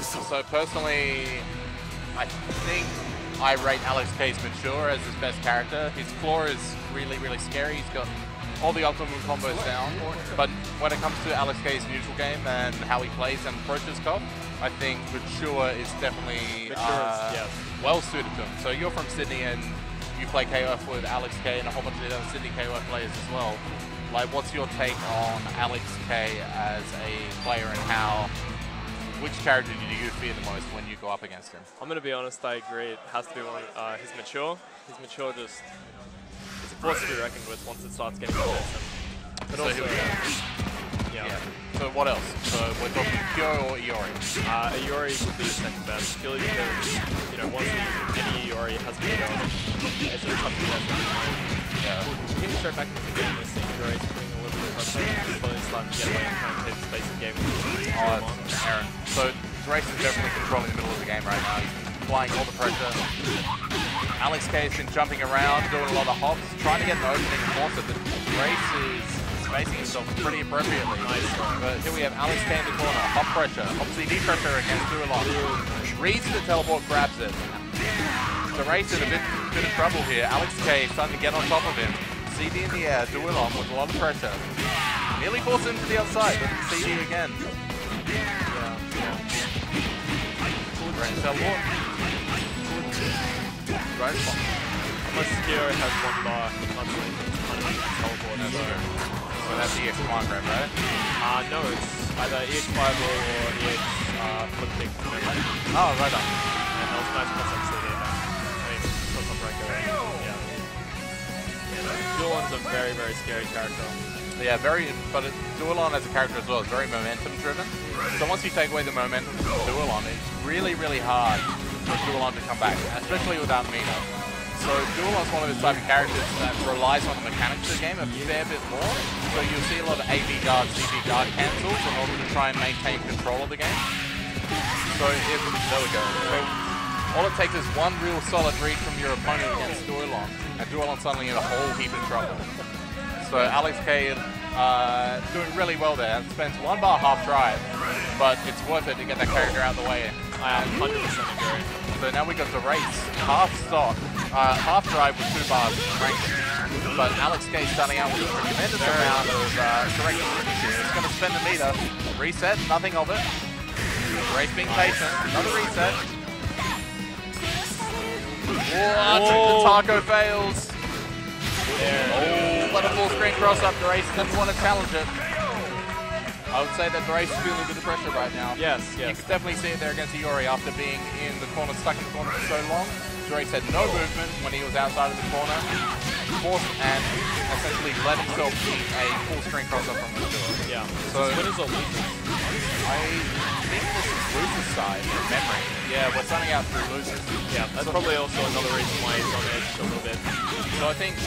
So personally, I think I rate Alex K's mature as his best character. His floor is really, really scary. He's got all the optimal combos down. But when it comes to Alex K's neutral game and how he plays and approaches KOF, I think mature is definitely well suited to him. So you're from Sydney and you play KOF with Alex K and a whole bunch of other Sydney KOF players as well. Like, what's your take on Alex K as a player and which character do you fear the most when you go up against him? I'm going to be honest, I agree. It has to be one. He's mature. He's mature just... It's a force to be reckoned with once it starts getting intense. But so also... Yeah. So what else? So we're talking Kyo or Iori? Iori would be the second best, purely because, you know, once any Iori has been going, it's just up to them. Yeah. Getting straight back into the game, we're seeing Iori's putting a little bit of pressure, slowly starting to get away and trying to take the space of the game. Oh, Aaron. So Drace is definitely controlling the middle of the game right now. He's applying all the pressure. Alex K has been jumping around, doing a lot of hops, trying to get an opening and force it, but Drace is spacing himself pretty appropriately. Nice. But here we have Alex K in the corner, hop pressure, hop CD pressure against Duolon. Reads the teleport, grabs it. Drace in a bit of trouble here. Alex K starting to get on top of him. CD in the air, Duolon with a lot of pressure. Nearly forced him to the outside, but CD again. Drace teleport. Drace bomb. Unless Kyo has one bar, he can't do anything. Teleport. So that's EX command grab, right? No, it's either EX5 or EX flip kick. Oh, right on. And that was nice concept CD back. I mean, flip up right away. Yeah. Duolon's a very, very scary character. Yeah, but Duolon as a character as well is very momentum driven. So once you take away the momentum from Duolon, it's really, really hard for Duolon to come back, especially without Mina. So Duolon's one of those type of characters that relies on the mechanics of the game a fair bit more. So you'll see a lot of AB guard, CP guard cancels in order to try and maintain control of the game. So there we go. So all it takes is one real solid read from your opponent against Duolon, and Duolon's suddenly in a whole heap of trouble. So Alex K doing really well there. Spends one bar half drive, but it's worth it to get that character out of the way. I 100% agree. So now we got the race, half stock, half drive with 2 bars rank. But Alex K starting out with a tremendous amount of direct here. It's going to spend a meter, reset, nothing of it. Race being patient, another reset. Whoa, the taco fails. Yeah. Oh, but a full screen cross up. Drace doesn't want to challenge it. I would say that Drace is feeling a bit of pressure right now. Yes. You can definitely see it there against Iori after being in the corner, stuck in the corner for so long. Drace had no movement when he was outside of the corner. Forced and essentially let himself beat a full screen cross up from the door. Yeah. So winners or losers? I think this is Losers' side from memory. Yeah, we're starting out through Losers. Yeah, that's probably also another reason why he's on edge a little bit. So I think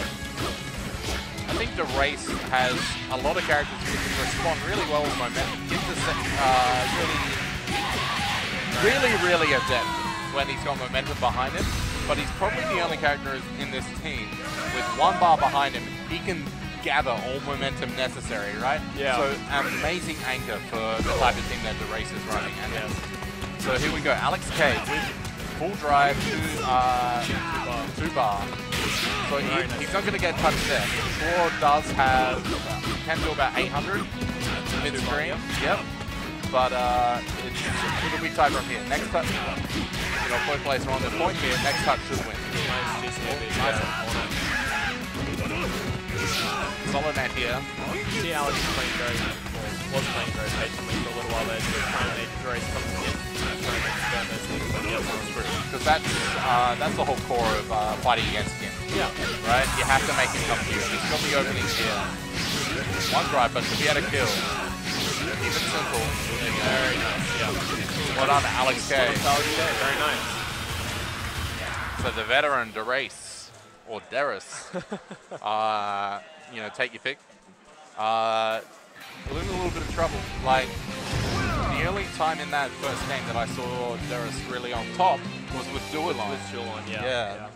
Drace has a lot of characters who can respond really well with momentum. Gives us really adept when he's got momentum behind him. But he's probably the only character in this team with 1 bar behind him. He can gather all momentum necessary, right? Yeah. So an amazing anchor for the type of team that Drace is running. And yes. So here we go, Alex K with full drive, 2 bar. So he's not going to get touched there. Floor does have, can do about 800 mid-screen. Yep. But it'll be tight from here. Next touch, both players are on their point here. Next touch should win. Nice. Solid net here. See Alex was playing very patiently for a little while there, just trying to make Drace come in. Because that's the whole core of fighting against him. Yeah. Right? You have to make him come to you. He's got the openings here. 1 drive, but to be able to kill. Keep it simple. Very nice. Yeah. Well done, Alex K. Very nice. So the veteran Drace, or Darius, take your pick. In a little bit of trouble. Like, the only time in that first game that I saw Darius really on top was with Duolon. With Duolon, yeah.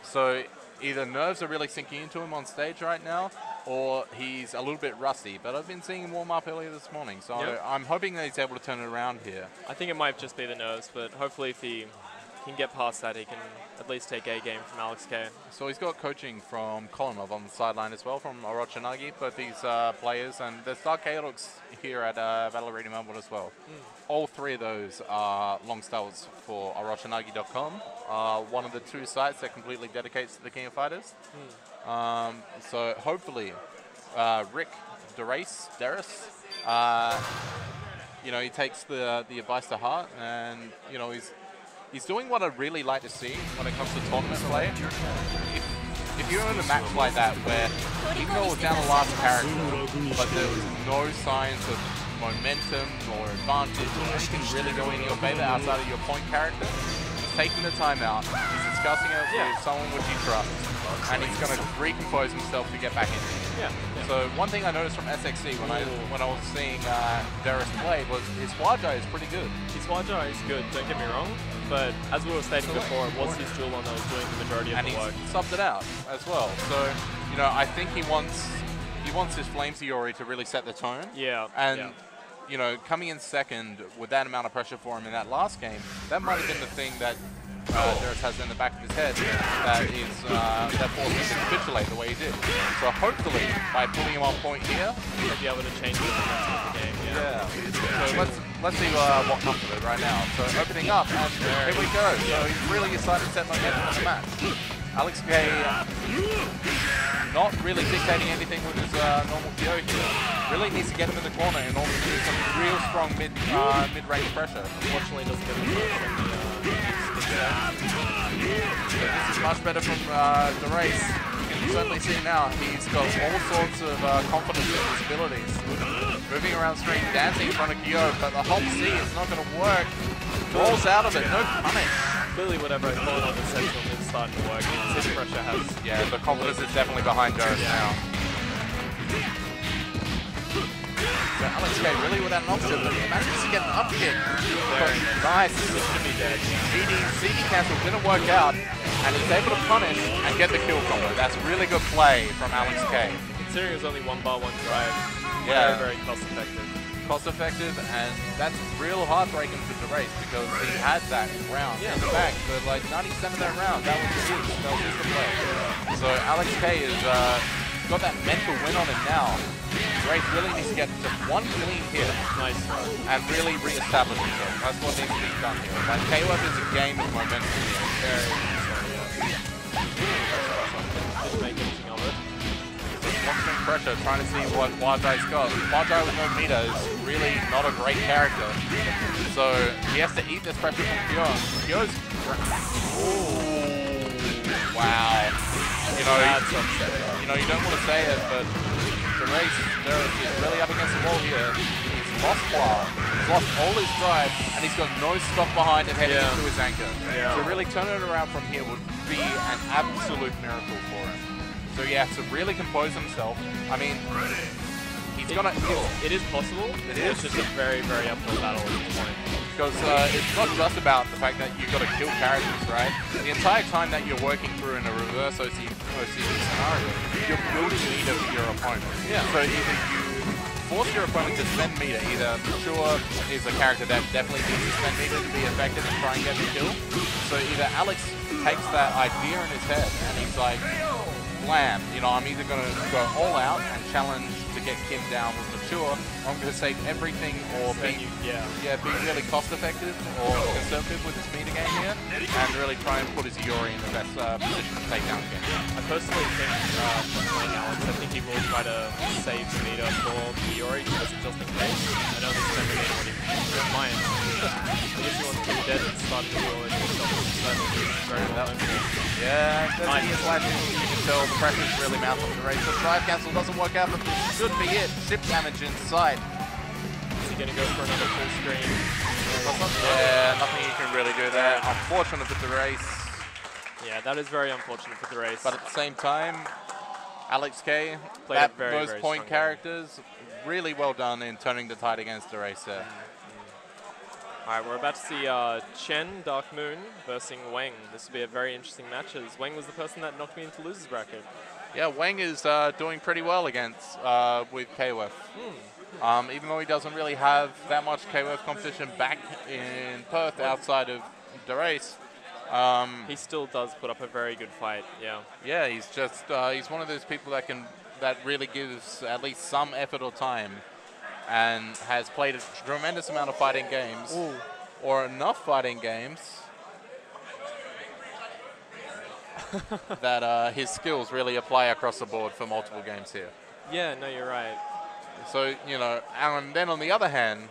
So either nerves are really sinking into him on stage right now, or he's a little bit rusty. But I've been seeing him warm up earlier this morning, so I'm hoping that he's able to turn it around here. I think it might just be the nerves, but hopefully if he can get past that, he can at least take a game from Alex K. So he's got coaching from Kolinov on the sideline as well, from Orochanagi, both these players, and there's Dark Chaotix here at Battle Arena Melbourne as well. All three of those are long stalwarts for Orochanagi.com, one of the two sites that completely dedicates to the King of Fighters. So hopefully Rick Darius, you know, he takes the advice to heart, and you know, he's doing what I'd really like to see when it comes to tournament play. If you're in a match like that where even though it was down the last character, but there was no signs of momentum or advantage or anything really going in your favor outside of your point character, he's taking the time out, he's discussing it with someone which he trusts, and he's going to recompose himself to get back in. So one thing I noticed from SXC when I was seeing Darius play was his Wajai is pretty good. His Wajai is good, don't get me wrong, but as we were stating before, it was his dual one that was doing the majority of the work. And he subbed it out as well. So, you know, I think he wants his Flame Theory to really set the tone. And you know, coming in second with that amount of pressure for him in that last game, that might have been the thing that Darius has in the back of his head that forced him to capitulate the way he did. So hopefully, by putting him on point here, he'll be able to change the momentum of the game. So let's see what comes of it right now. So opening up, and here we go. So he's really excited to set momentum in the match. Alex K not really dictating anything with his normal PO here. Really needs to get him in the corner in order to do some real strong mid-range pressure. Unfortunately, doesn't get the push from so this is much better from Darius. You can certainly see now he's got all sorts of confidence in his abilities. Moving around screen, dancing in front of Kyo, but the Hulk C is not going to work. Rolls out of it, no punish. Clearly whatever I call on the central is starting to work. His pressure has... Yeah, the confidence is definitely behind Darius now. So Alex K really without an option, but he manages to get an up kick. Nice. CD cancel didn't work out, and he's able to punish and get the kill combo. That's really good play from Alex K. Considering it was only 1-bar 1 drive, very cost effective. Cost effective, and that's real heartbreaking for Darius because he had that round in the back, but like 97 of that round, that was his. That was just the play. So Alex K has got that mental win on him now. Darius really needs to get just one clean hit, and really re-establish himself. That's what needs to be done here. Like KOF is a game of momentum here. Didn't make anything of it. Constant pressure, trying to see what Wajai's got. Wajai with no meter is really not a great character. So he has to eat this pressure from Kyo. Kyo's... Wow. You know, you don't want to say it, but Darius is really up against the wall here. He's lost Blah. He's lost all his drive, and he's got no stock behind it heading into his anchor. To really turn it around from here would be an absolute miracle for him. So yeah, to really compose himself, I mean, he's gonna... It is possible. It is just a very, very uphill battle at this point. Because it's not just about the fact that you've got to kill characters, right? The entire time that you're working through in a reverse OC scenario, you're building meter for your opponent. So either you force your opponent to spend meter, either Mature is a character that definitely needs to spend meter to be effective and try and get the kill. So either Alex takes that idea in his head and he's like, blam, you know, I'm either going to go all out and challenge to get Kim down with Mature, or I'm going to save everything or be really cost effective or conservative with his meter game here and really try and put his Iori in the best position to take down Kim. I personally think, playing Alex, I think he will try to save the meter for Iori just in case. I know this is every game, but he don't mind. I guess he wants to be dead and start to duel and very well. Yeah, he is lashing. You can tell the pressure is really mounting on the race. The drive cancel doesn't work out, but this should be it. Ship damage in sight. Is he going to go for another full screen? Yeah, nothing you can really do there. Unfortunate for Darius. Yeah, that is very unfortunate for Darius. But at the same time, Alex K, those point characters, really well done in turning the tide against Darius there. Alright, we're about to see Chen, Dark Moon versus Wang. This will be a very interesting match as Wang was the person that knocked me into loser's bracket. Yeah, Wang is doing pretty well against with KOF. Even though he doesn't really have that much KOF competition back in Perth outside of the race. He still does put up a very good fight, yeah. Yeah, he's just he's one of those people that really gives at least some effort or time, and has played a tremendous amount of fighting games, or enough fighting games that his skills really apply across the board for multiple games here. Yeah, no, you're right. So, you know, and then on the other hand,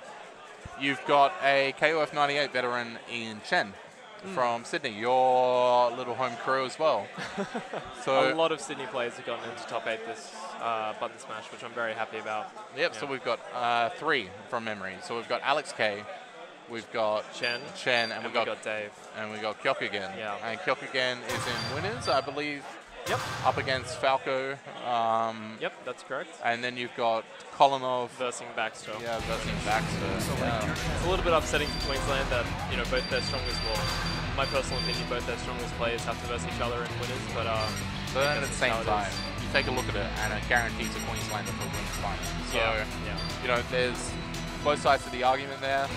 you've got a KOF98 veteran in Chen from Sydney, your little home crew as well. So a lot of Sydney players have gotten into top 8 this button smash, which I'm very happy about. Yep, yeah. So we've got 3 from memory. So we've got Alex K, we've got Chen, and we've got Dave. And we've got Kyokugen. Yeah. And Kyokugen is in winners, I believe. Yep. Up against Falco. Yep, that's correct. And then you've got Kolinov versing Baxter. Yeah, versing Baxter. It's a little bit upsetting for Queensland that, you know, both their strongest, well, in my personal opinion, both their strongest players have to verse each other in winners, but so then at the same time, you take a look at it and it guarantees a Queenslander for winners final. So, you know, there's both sides of the argument there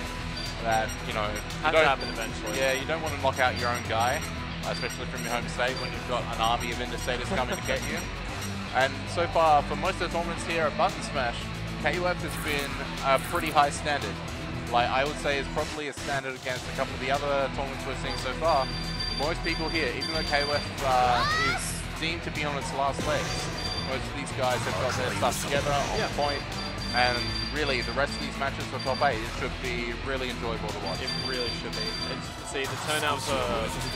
that, you know, has to happen eventually. Yeah, you don't want to knock out your own guy, especially from your home state when you've got an army of interstaters coming to get you. And so far, for most of the tournaments here at Button Smash, KOF has been a pretty high standard. Like, I would say is probably a standard against a couple of the other tournaments we're seeing so far. Most people here, even though KOF is deemed to be on its last legs, most of these guys have got their stuff together on point. And really, the rest of these matches for top 8 should be really enjoyable to watch. It really should be. And see, the turnout for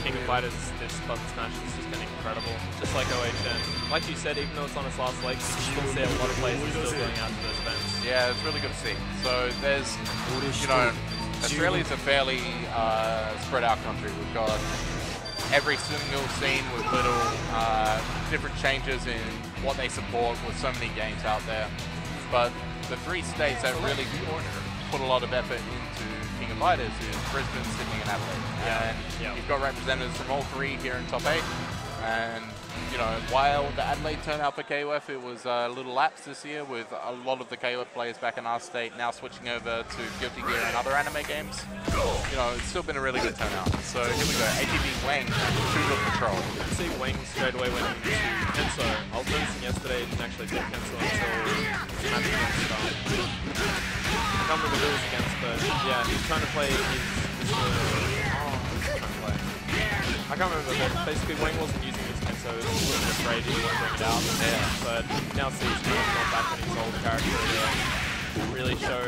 King of Fighters this Button Smash has just been incredible. Just like OHN. Like you said, even though it's on its last legs, you can still see a lot of players are still going out to those events. Yeah, it's really good to see. So there's, you know, Australia's a fairly spread out country. We've got every single scene with little different changes in what they support with so many games out there. But the 3 states that really put a lot of effort into King of Fighters is Brisbane, Sydney, and Adelaide. And you've got representatives from all 3 here in top 8. And, you know, while the Adelaide turnout for KOF, it was a little lapse this year with a lot of the KOF players back in our state now switching over to Guilty Gear and other anime games. You know, it's still been a really good turnout. So here we go, ATV Wang, Tudor Patrol. You can see Wang straight away went into Kenso. I was noticing yesterday he didn't actually pick Kenso until the match against I can't remember who it was against, but yeah, he's trying to play I can't remember, but basically Wang wasn't using his Kenso, he was a little bit afraid he wouldn't bring it out. But you can now see he's kind of gone back on his old character to really show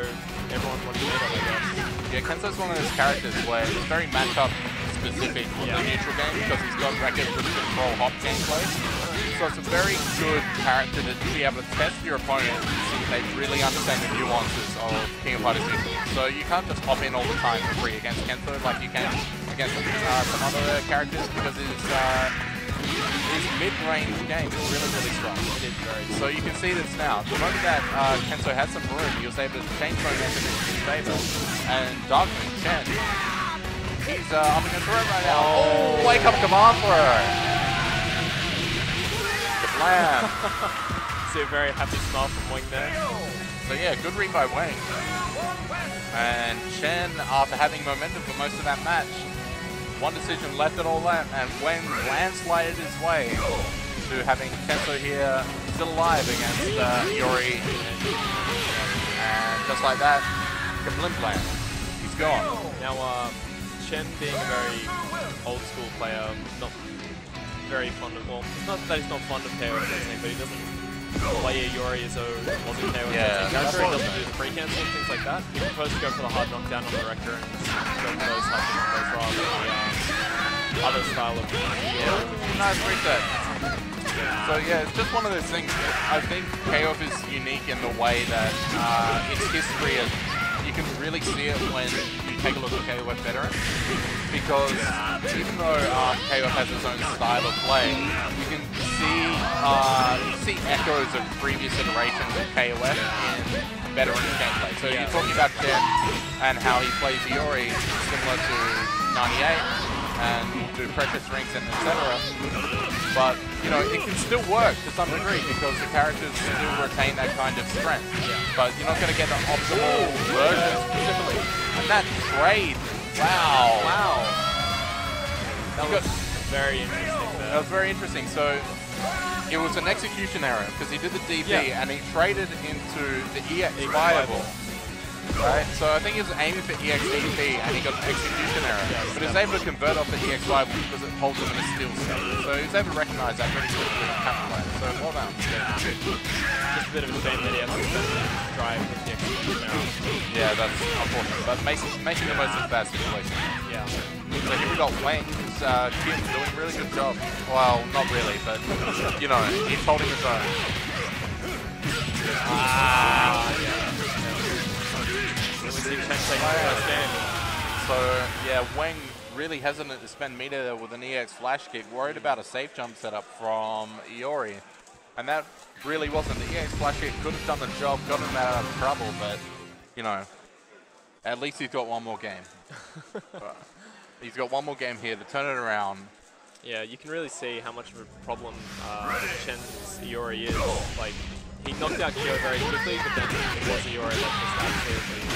everyone what he made of, I guess. Yeah, Kenso's one of those characters where it's very matchup specific in the neutral game because he's got record with control hop gameplay. So it's a very good character to be able to test your opponent and see if they really understand the nuances of King of Fighters neutral. So you can't just hop in all the time for free against Kenso like you can against some other characters because his mid-range game is really, really strong. It is very so you can see this now. The moment that Kenso had some room, he was able to change momentum in his favor. And Darkman, Chen, he's up against the room right now. Oh, wake up command for her. Blam. See a very happy smile from Wang there. So yeah, good read by Wang. And Chen, after having momentum for most of that match, one decision left it all that, and Wang landslided his way to having Kenso here still alive against Yori. And just like that, kablim plan. He's gone. Now, Chen being a very old school player, not very fond of, well, not that he's not fond of KOF, but he doesn't play Yori as though it wasn't KOF. Yeah, he doesn't do the free cancel and things like that. He prefers to go for the hard knockdown on the Rector and go for those types of combos rather than the other style of nice reset. So yeah, it's just one of those things. I think KOF is unique in the way that its history is, you can really see it when you take a look at KOF Veterans, because even though KOF has its own style of play, you can see echoes of previous iterations of KOF in Veterans gameplay. So you're talking about Chen and how he plays Yori similar to 98, and do pressure strings and etc. But, you know, it can still work to some degree because the characters still retain that kind of strength. But you're not going to get the optimal version specifically. And that trade, wow. Wow. That was very interesting there. That was very interesting. So it was an execution error because he did the DB and he traded into the EX viable. Right, so I think he was aiming for EXDP and he got an execution error, but he was able to convert off the EX viable because it holds him in a still state. So he was able to recognize that really quickly and capitalize. So well done. Just a bit of a shame that he has to drive with the execution error. Yeah, that's unfortunate, but making the most of that situation. Yeah. So here we got Wang, who's Kim doing a really good job. Well, not really, but you know, he's holding his own. So yeah, Wang really hesitant to spend meter with an EX flash kick, worried about a safe jump setup from Iori. And that really wasn't. The EX flash kick could have done the job, got him out of trouble, but you know, at least he's got one more game. He's got one more game here to turn it around. Yeah, you can really see how much of a problem Chen's Iori is. Like, he knocked out Kyo very quickly, but then it was Iori that just absolutely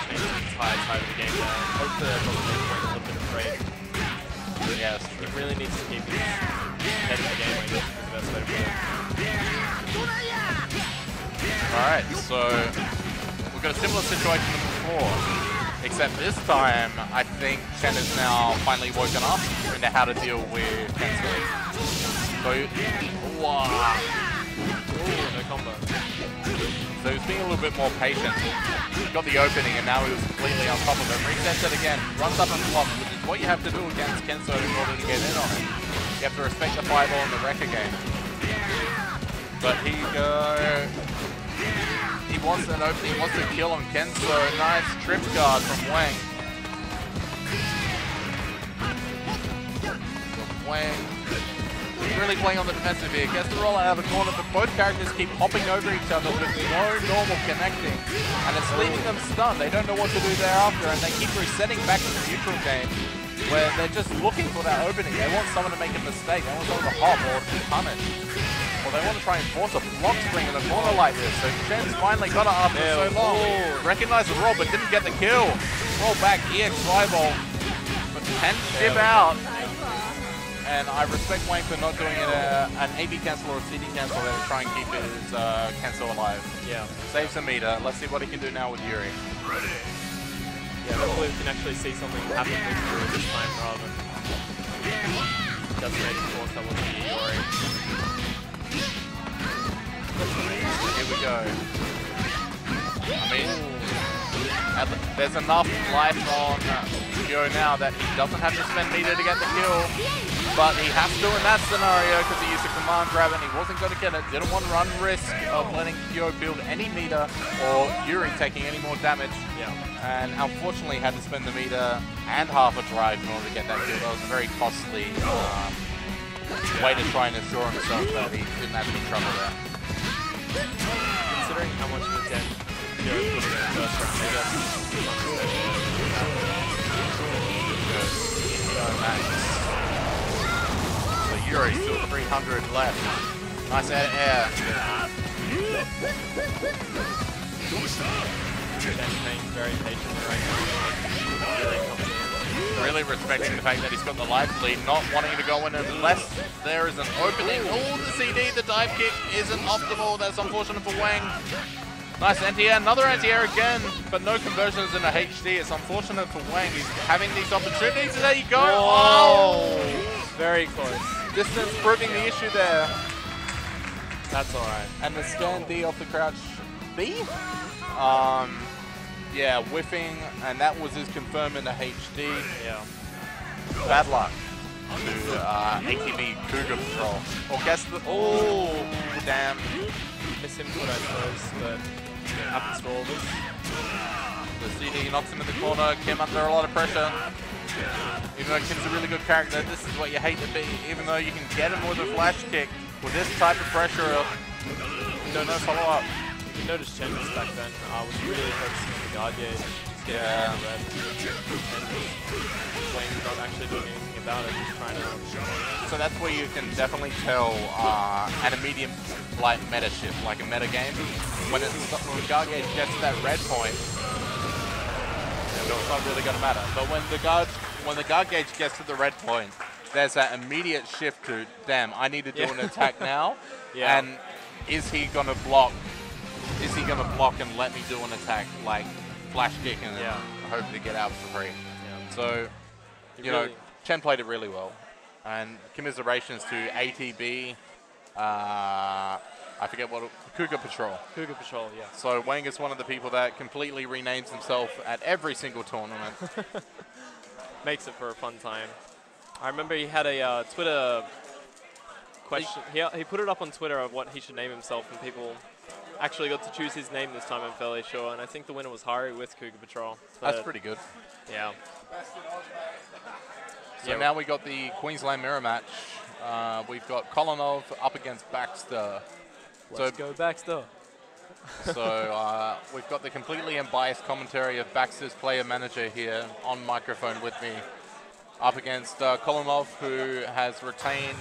changed the entire side of the game there. Hopefully that doesn't make him a little bit afraid. Yes, he really needs to keep his head in the game, I guess, is the best way to put it. Alright, so we've got a similar situation to before, except this time I think Chen has now finally woken up into how to deal with Kenzo. So, wow. Ooh, no combo. So he was being a little bit more patient. He got the opening and now he was completely on top of it. Resets it again, runs up and blocks, which is what you have to do against Kenzo in order to get in on it. You have to respect the fireball and the Rekka game. But he wants an opening, he wants to kill on Kenzo. Nice trip guard from Wang. Wang really playing on the defensive here. Gets the roll out of the corner, but both characters keep hopping over each other with no normal connecting. And it's leaving them stunned. They don't know what to do thereafter, and they keep resetting back to the neutral game where they're just looking for that opening. They want someone to make a mistake. They want someone to hop or to be punished. Or they want to try and force a block spring in a corner like this. So Chen's finally got it after so long. Recognized the roll, but didn't get the kill. Roll back, EX Fireball, but can ship out. And I respect Wang for not doing it an AB cancel or a CD cancel there to try and keep his cancel alive. Yeah. Saves some meter. Let's see what he can do now with Yuri. Yeah, hopefully we can actually see something happen with Yuri this time rather than designated force that was the Yuri. Here we go. I mean, there's enough life on Kyo now that he doesn't have to spend meter to get the kill. But he has to in that scenario because he used a command grab and he wasn't going to get it. Didn't want to run risk of letting Kyo build any meter or Yuri taking any more damage. Yeah. And unfortunately had to spend the meter and half a drive in order to get that kill. That was a very costly way to try and assure himself that he didn't have any trouble there. Considering how much of a dent Kyo put in the first round, I guess. Nice. Yuri still 300 left. Nice out of air. Very patient right now. Really respecting the fact that he's got the life lead, not wanting to go in unless there is an opening. Oh, the CD, the dive kick isn't optimal. That's unfortunate for Wang. Nice anti-air, another anti-air again, but no conversions in a HD. It's unfortunate for Wang. He's having these opportunities. There you go. Oh, very close. Distance proving the issue there. That's alright. And the scan D off the crouch B? Yeah, whiffing, and that was his confirm in the HD. Yeah. Bad luck to ATV Cougar Patrol. Or guess the. Oh, damn. Miss him what I suppose, but it happens to all of us. The CD knocks him in the corner. Kim under a lot of pressure. Even though Kim's a really good character, this is what you hate to be. Even though you can get him with a flash kick, with this type of pressure, don't know follow up. You notice Chen back then was really focusing on the guard gauge. Yeah. And Wayne's not actually doing anything about it, just trying to... So that's where you can definitely tell at a medium light meta shift, like a meta game, when the guard gauge gets to that red point, it's not really going to matter. But when the guard gauge gets to the red point, there's that immediate shift to, damn, I need to do an attack now. Yeah. And is he going to block? Is he going to block and let me do an attack, like flash kick and hope to get out for free? Yeah. So, you know, Chen played it really well. And commiserations to ATB, I forget what, Cougar Patrol. Cougar Patrol, yeah. So Wang is one of the people that completely renames himself at every single tournament. Makes it for a fun time. I remember he had a Twitter question. He put it up on Twitter of what he should name himself, and people actually got to choose his name this time, I'm fairly sure. And I think the winner was Hari with Cougar Patrol. That's pretty good. Yeah. So now we got the Queensland mirror match. We've got Kolonov up against Baxter. Let's go Baxter. So we've got the completely unbiased commentary of Baxter's player manager here on microphone with me, up against Kolonov, who has retained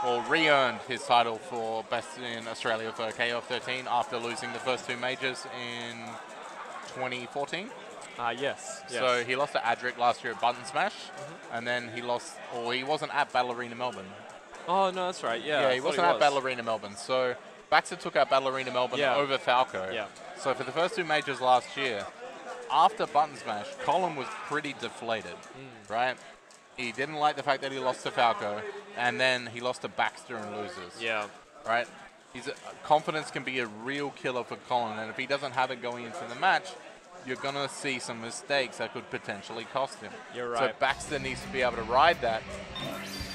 or re-earned his title for best in Australia for KOFXIII after losing the first two majors in 2014. Yes. So he lost to Adric last year at Button Smash, and then he lost, or he wasn't at Battle Arena Melbourne. Oh, no, that's right, yeah. Yeah, he wasn't at Battle Arena Melbourne. So Baxter took out Battle Arena Melbourne over Falco. Yeah. So for the first two majors last year, after Button Smash, Colin was pretty deflated, right? He didn't like the fact that he lost to Falco, and then he lost to Baxter and loses. Yeah. Right? Confidence can be a real killer for Colin, and if he doesn't have it going into the match, you're going to see some mistakes that could potentially cost him. You're right. So Baxter needs to be able to ride that,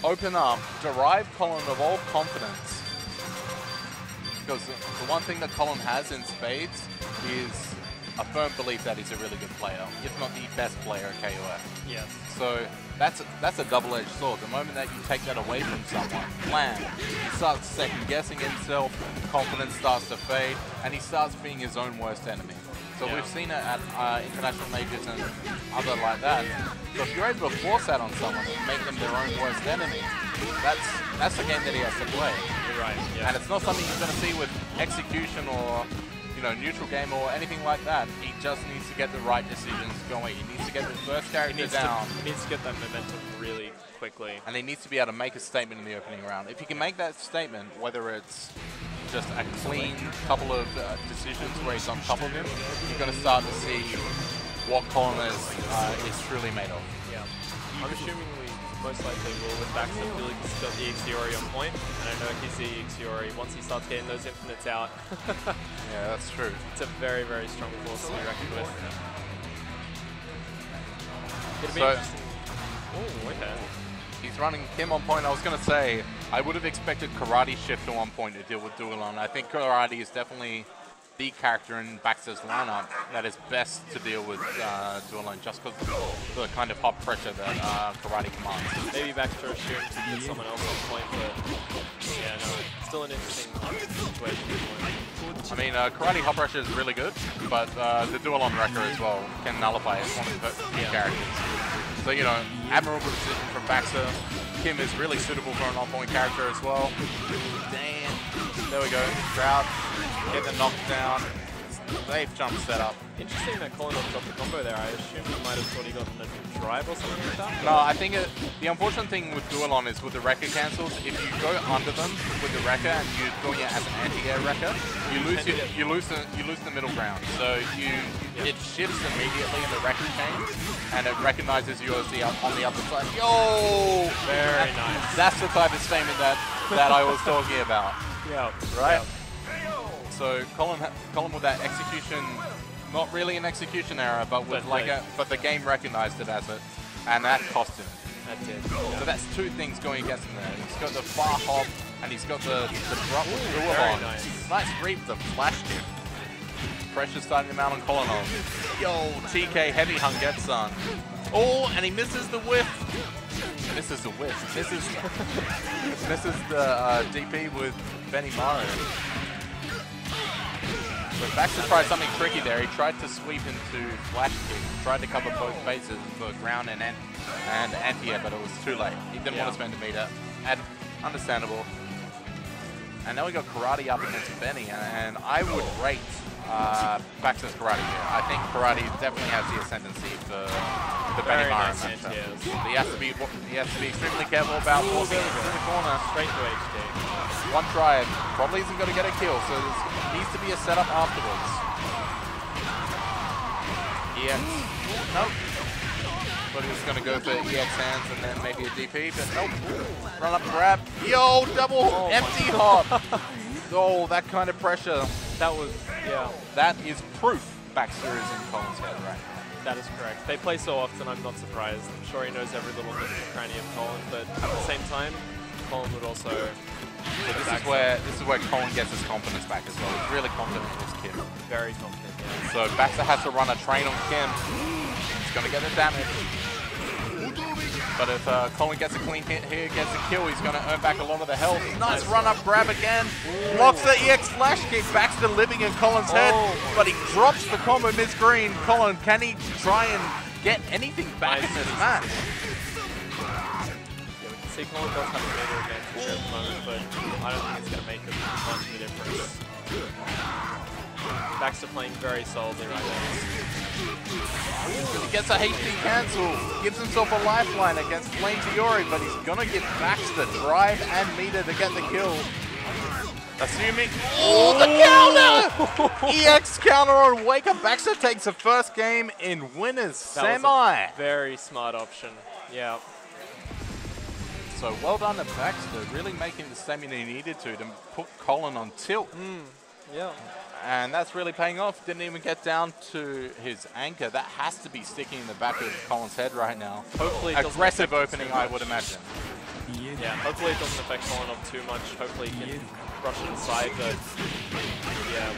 open up, derive Colin of all confidence. Because the one thing that Colin has in spades is a firm belief that he's a really good player, if not the best player at KOF. Yes. So that's a double-edged sword. The moment that you take that away from someone, he starts second-guessing himself, confidence starts to fade, and he starts being his own worst enemy. So we've seen it at international majors and other like that. So if you're able to force that on someone and make them their own worst enemy, that's the game that he has to play. You're right. Yeah. And it's not something you're going to see with execution or neutral game or anything like that. He just needs to get the right decisions going. He needs to get the first character down. He needs to get that momentum really quickly. And he needs to be able to make a statement in the opening round. If he can make that statement, whether it's just a clean couple of decisions where he's on top of him, you're going to start to see what Colin is truly made of. Yeah. I'm assuming we most likely will with Baxter. Felix has got the Ixiori on point, and I know he's the Ixiori. Once he starts getting those infinites out, yeah, that's true. It's a very, very strong force to be reckoned with. It'll be interesting. Oh, okay. He's running Kim on point. I was going to say, I would have expected Karate Shift on point to deal with Dualon. I think Karate is definitely the character in Baxter's lineup that is best to deal with Dualon, just because of the kind of hot pressure that Karate commands. Maybe Baxter assumed to get someone else on point, but yeah, no, still an interesting situation. I mean, Karate hot pressure is really good, but the Dualon wrecker as well can nullify it as one of the key characters. So, admirable decision from Baxter. Kim is really suitable for an on-point character as well. Damn. There we go. Crowd. Get the knockdown. Safe jump setup. Interesting that Colin got the combo there. I assume he might have thought he got a drive or something like that. No, I think the unfortunate thing with Dualon is with the wrecker cancels, if you go under them with the wrecker and you're doing it as an anti-air wrecker, you lose the middle ground. So it shifts immediately in the wrecker chain, and it recognizes you as on the other side. Yo! Very nice. That's the type of statement that I was talking about. Yeah. Right? Yeah. So Colin with that execution, not really an execution error, but with but the game recognized it as it, and that cost him. That's it. So that's two things going against him there. He's got the far hop, and he's got the drop with very on. nice. Nice read with the flash kick. Pressure starting to mount on Kolonov. Yo, TK heavy hung Getsun. Oh, and he misses the whiff. Misses the whiff. Misses the DP with Benny Mario. So Baxter tried something tricky there. He tried to sweep into flash kick, tried to cover both bases for ground and anti-air, but it was too late. He didn't want to spend a meter. Understandable. And now we got Karate up against Benny, and I would rate Baxter's Karate here. I think Karate definitely has the ascendancy for the Benny Mara matchup. He has to be extremely careful about forcing it into the corner. Straight to HD. One try, probably isn't going to get a kill, so there needs to be a setup afterwards. EX, nope. But he was going to go for EX hands and then maybe a DP, but nope. Run up grab. Yo, double empty hop. Oh, that kind of pressure. That was, yeah. That is proof Baxter is in Colin's head right now. That is correct. They play so often, I'm not surprised. I'm sure he knows every little bit of the cranny of Colin, but at the same time, Colin would also... This is where Colin gets his confidence back as well. He's really confident in his Kim. Very confident, yeah. So Baxter has to run a train on Kim. He's going to get the damage. But if Colin gets a clean hit here, gets a kill, he's going to earn back a lot of the health. Nice run-up grab again. Blocks the EX flash kick. Baxter living in Colin's head, but he drops the combo mid-screen. Colin, can he try and get anything back in this match? See, Colin does have a major advantage at the moment, but I don't think it's going to make much of a difference. Baxter playing very solidly right now. He gets a HP cancel, gives himself a lifeline against Flame Fiori, but he's going to give Baxter drive and meter to get the kill. Assuming... Oh, the counter! EX counter on Wake Up. Baxter takes the first game in winners semi. Was a very smart option, yeah. So well done to Baxter, really making the stamina he needed to put Colin on tilt. Yeah. And that's really paying off. Didn't even get down to his anchor. That has to be sticking in the back of Colin's head right now. Hopefully it aggressive opening, I would imagine. Yeah, hopefully it doesn't affect Colin up too much. Hopefully he can brush it aside, but yeah,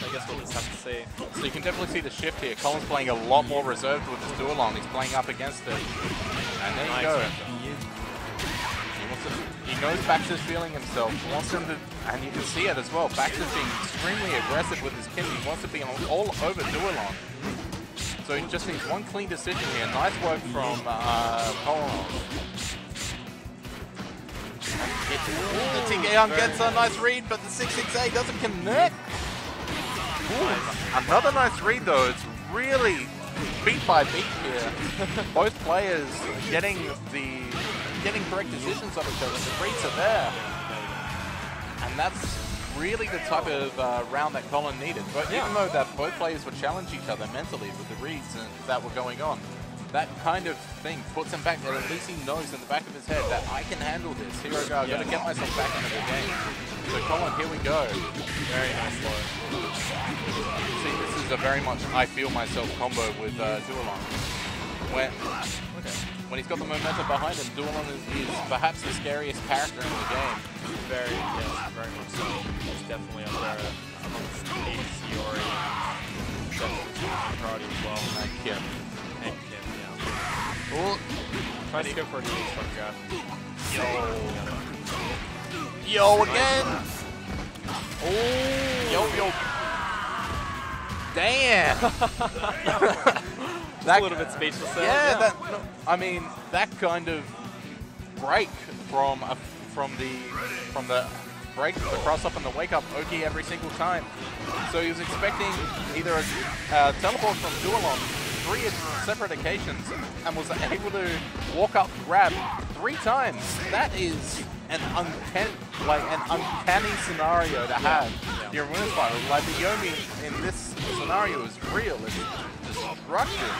I guess we'll just have to see. So you can definitely see the shift here. Colin's playing a lot more reserved with his dual-on. He's playing up against it. And there you go. He knows Baxter's feeling himself. He wants him to, and you can see it as well. Baxter's being extremely aggressive with his Kim. He wants to be all over dual-on. So he just needs one clean decision here. Nice work from Colin. The TK gets a nice read, but the 668 doesn't connect. Ooh, another nice read though. It's really beat by beat here. Both players getting correct decisions of each other. The reads are there. And that's really the type of round that Colin needed. But even though that both players would challenge each other mentally with the reads that were going on, that kind of thing puts him back there. At least he knows in the back of his head that I can handle this. Here I go. I've got to get myself back into the game. So Colin, here we go. Very nice low. See, this is a very much I feel myself combo with Dualon. When he's got the momentum behind him, Dualon is perhaps the scariest character in the game. Very much so. He's definitely up there amongst Ace, Yori, definitely Karate as well. And Kim. And Kim, yeah. Oh. Trying to go for a new start grab. Yo again! Oh! Yo. Damn! That's a little bit speechless there. Yeah, I mean, that kind of break from the break, the cross up and the wake up Oki every single time. So he was expecting either a teleport from Dualon 3 separate occasions and was able to walk up grab 3 times. That is an uncanny scenario to have. Your winners final, like the Yomi in this scenario is real. It's destructive.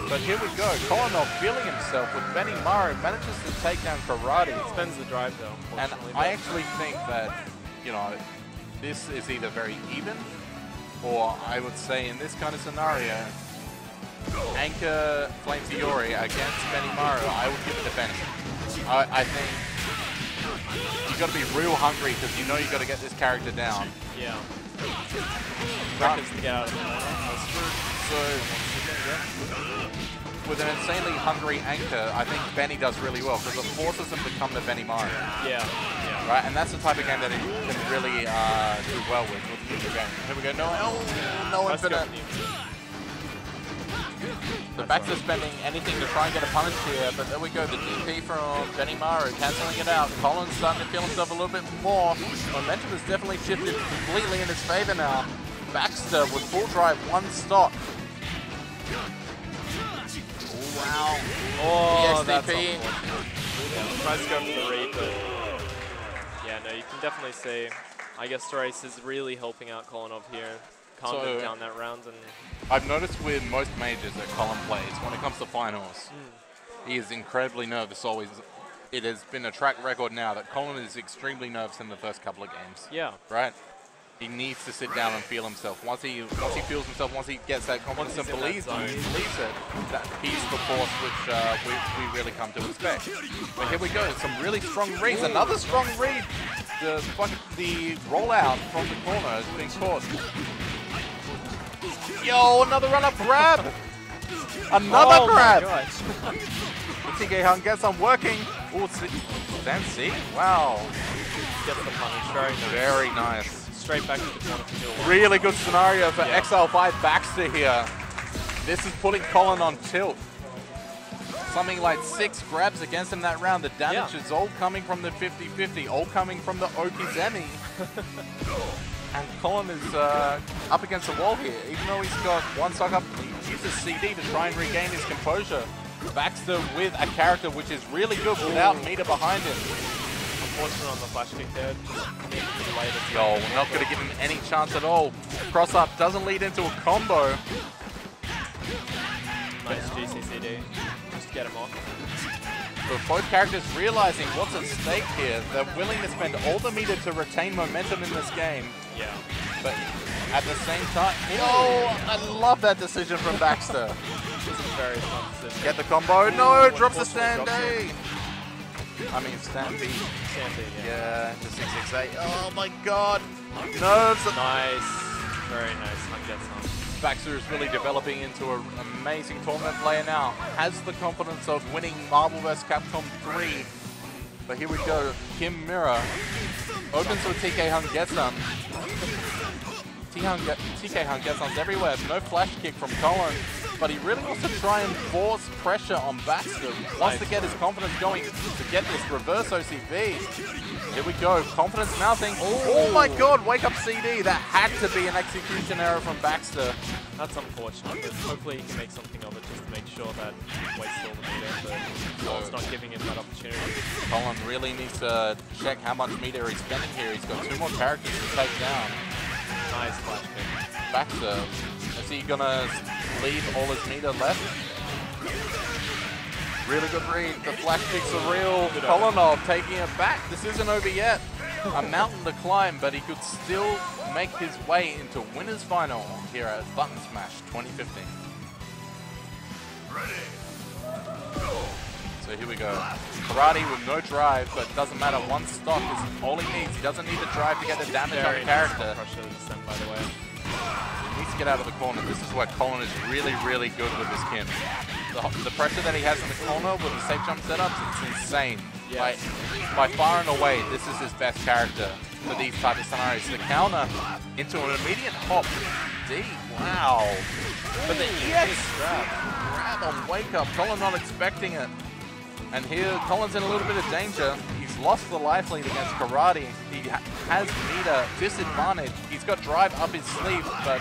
But here we go. Kolanov feeling himself with Benny Mara manages to take down Karate. Spends the drive though. And I actually think that, you know, this is either very even, or I would say in this kind of scenario, Anchor Flame Fiori against Benny Mara, I would give it to Benny. I think you got to be real hungry because you know you got to get this character down. Yeah. Records to get out of the So, with an insanely hungry Anchor, I think Benny does really well because it forces him to come to Benny Mara. Yeah. right? And that's the type of game that he can really do well with the game. Here we go. No infinite. So Baxter spending anything to try and get a punish here, but there we go. The DP from Benimaru cancelling it out. Colin's starting to feel himself a little bit more. Momentum has definitely shifted completely in his favor now. Baxter with full drive, one stock. Oh, wow. Oh, that's DP. Yeah, tries to go for the read, but yeah, no, you can definitely see, I guess Thrace is really helping out Kolinov here. Calmed him down that round. And I've noticed with most majors that Colin plays, when it comes to finals, he is incredibly nervous always. It has been a track record now that Colin is extremely nervous in the first couple of games. Yeah. Right? He needs to sit down and feel himself. Once he feels himself, once he gets that confidence and believes it, that he's the force which we really come to expect. But here we go, some really strong reads. Another strong read. The rollout from the corner has been caught. Yo, another run-up grab! Another grab! The TK Hunt gets on working. Oh, Stand C? Wow. Gets the punish, very nice. Straight back to the corner for kill. Really good scenario for XL5 Baxter here. This is putting Colin on tilt. Something like 6 grabs against him that round. The damage is all coming from the 50-50, all coming from the Okizemi. And Colin is up against the wall here. Even though he's got one stock up, he uses CD to try and regain his composure. Baxter with a character which is really good without meter behind him. Unfortunate on the flash kick there. Yo, we're not going to give him any chance at all. Cross up doesn't lead into a combo. Nice GCCD. Just get him off. But both characters realizing what's at stake here. They're willing to spend all the meter to retain momentum in this game. Yeah. But at the same time, I love that decision from Baxter. This is a very fun decision. Get the combo. No, drops the stand A. I mean, stand B. Stand B, yeah. The 668. Oh my god. Nerves. Nice. Very nice. Gets on. Baxter is really developing into an amazing tournament player now. Has the confidence of winning Marvel vs. Capcom 3. But here we go. Kim Mira opens with TK Hung Getsun. TK Hung Getsun's everywhere. No flash kick from Colin. But he really wants to try and force pressure on Baxter. Wants to get his confidence going to get this reverse OCV. Here we go, confidence mounting. Oh my god, wake up CD. That had to be an execution error from Baxter. That's unfortunate, but hopefully he can make something of it just to make sure that he waits till the meter, but Colin's not giving him that opportunity. Colin really needs to check how much meter he's spending here. He's got 2 more characters to take down. Nice flash kick. Baxter, is he gonna leave all his meter left? Really good read. The flash kicks are real. Kolinov taking it back. This isn't over yet. A mountain to climb, but he could still make his way into winner's final here at Button Smash 2015. So here we go. Karate with no drive, but doesn't matter. One stock is all he needs. He doesn't need the drive to get the damage on the character. Pressure to descend, by the way. He needs to get out of the corner. This is where Colin is really, really good with his Kim. The pressure that he has in the corner with the safe jump setups, it's insane. Yes. By far and away, this is his best character for these type of scenarios. The counter into an immediate hop. D, wow. But the EX grab on wake up. Colin not expecting it. And here, Colin's in a little bit of danger. He's lost the life lead against Karate. He has meter disadvantage. He's got drive up his sleeve, but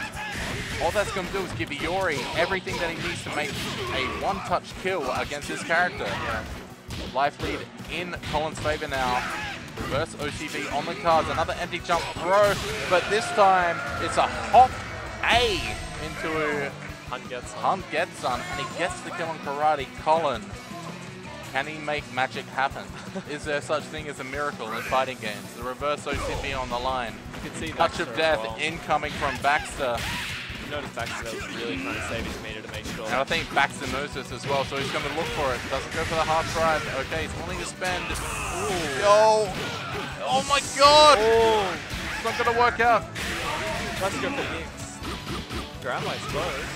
all that's going to do is give Iori everything that he needs to make a one-touch kill against his character. Yeah. Life lead in Colin's favor now. Reverse OCV on the cards. Another empty jump throw, but this time it's a hop A into Hunt Getsun, and he gets the kill on Karate. Colin, can he make magic happen? Is there such thing as a miracle in fighting games? The reverse OCV on the line. You can see Touch of death incoming from Baxter. You notice Baxter was really trying to save his meter to make sure. And I think Baxter knows this as well, so he's going to look for it. Doesn't go for the hard drive. Okay, he's willing to spend. Ooh. Yo! Oh my god! Oh. It's not going to work out. Let's go for the X. Grab, I suppose.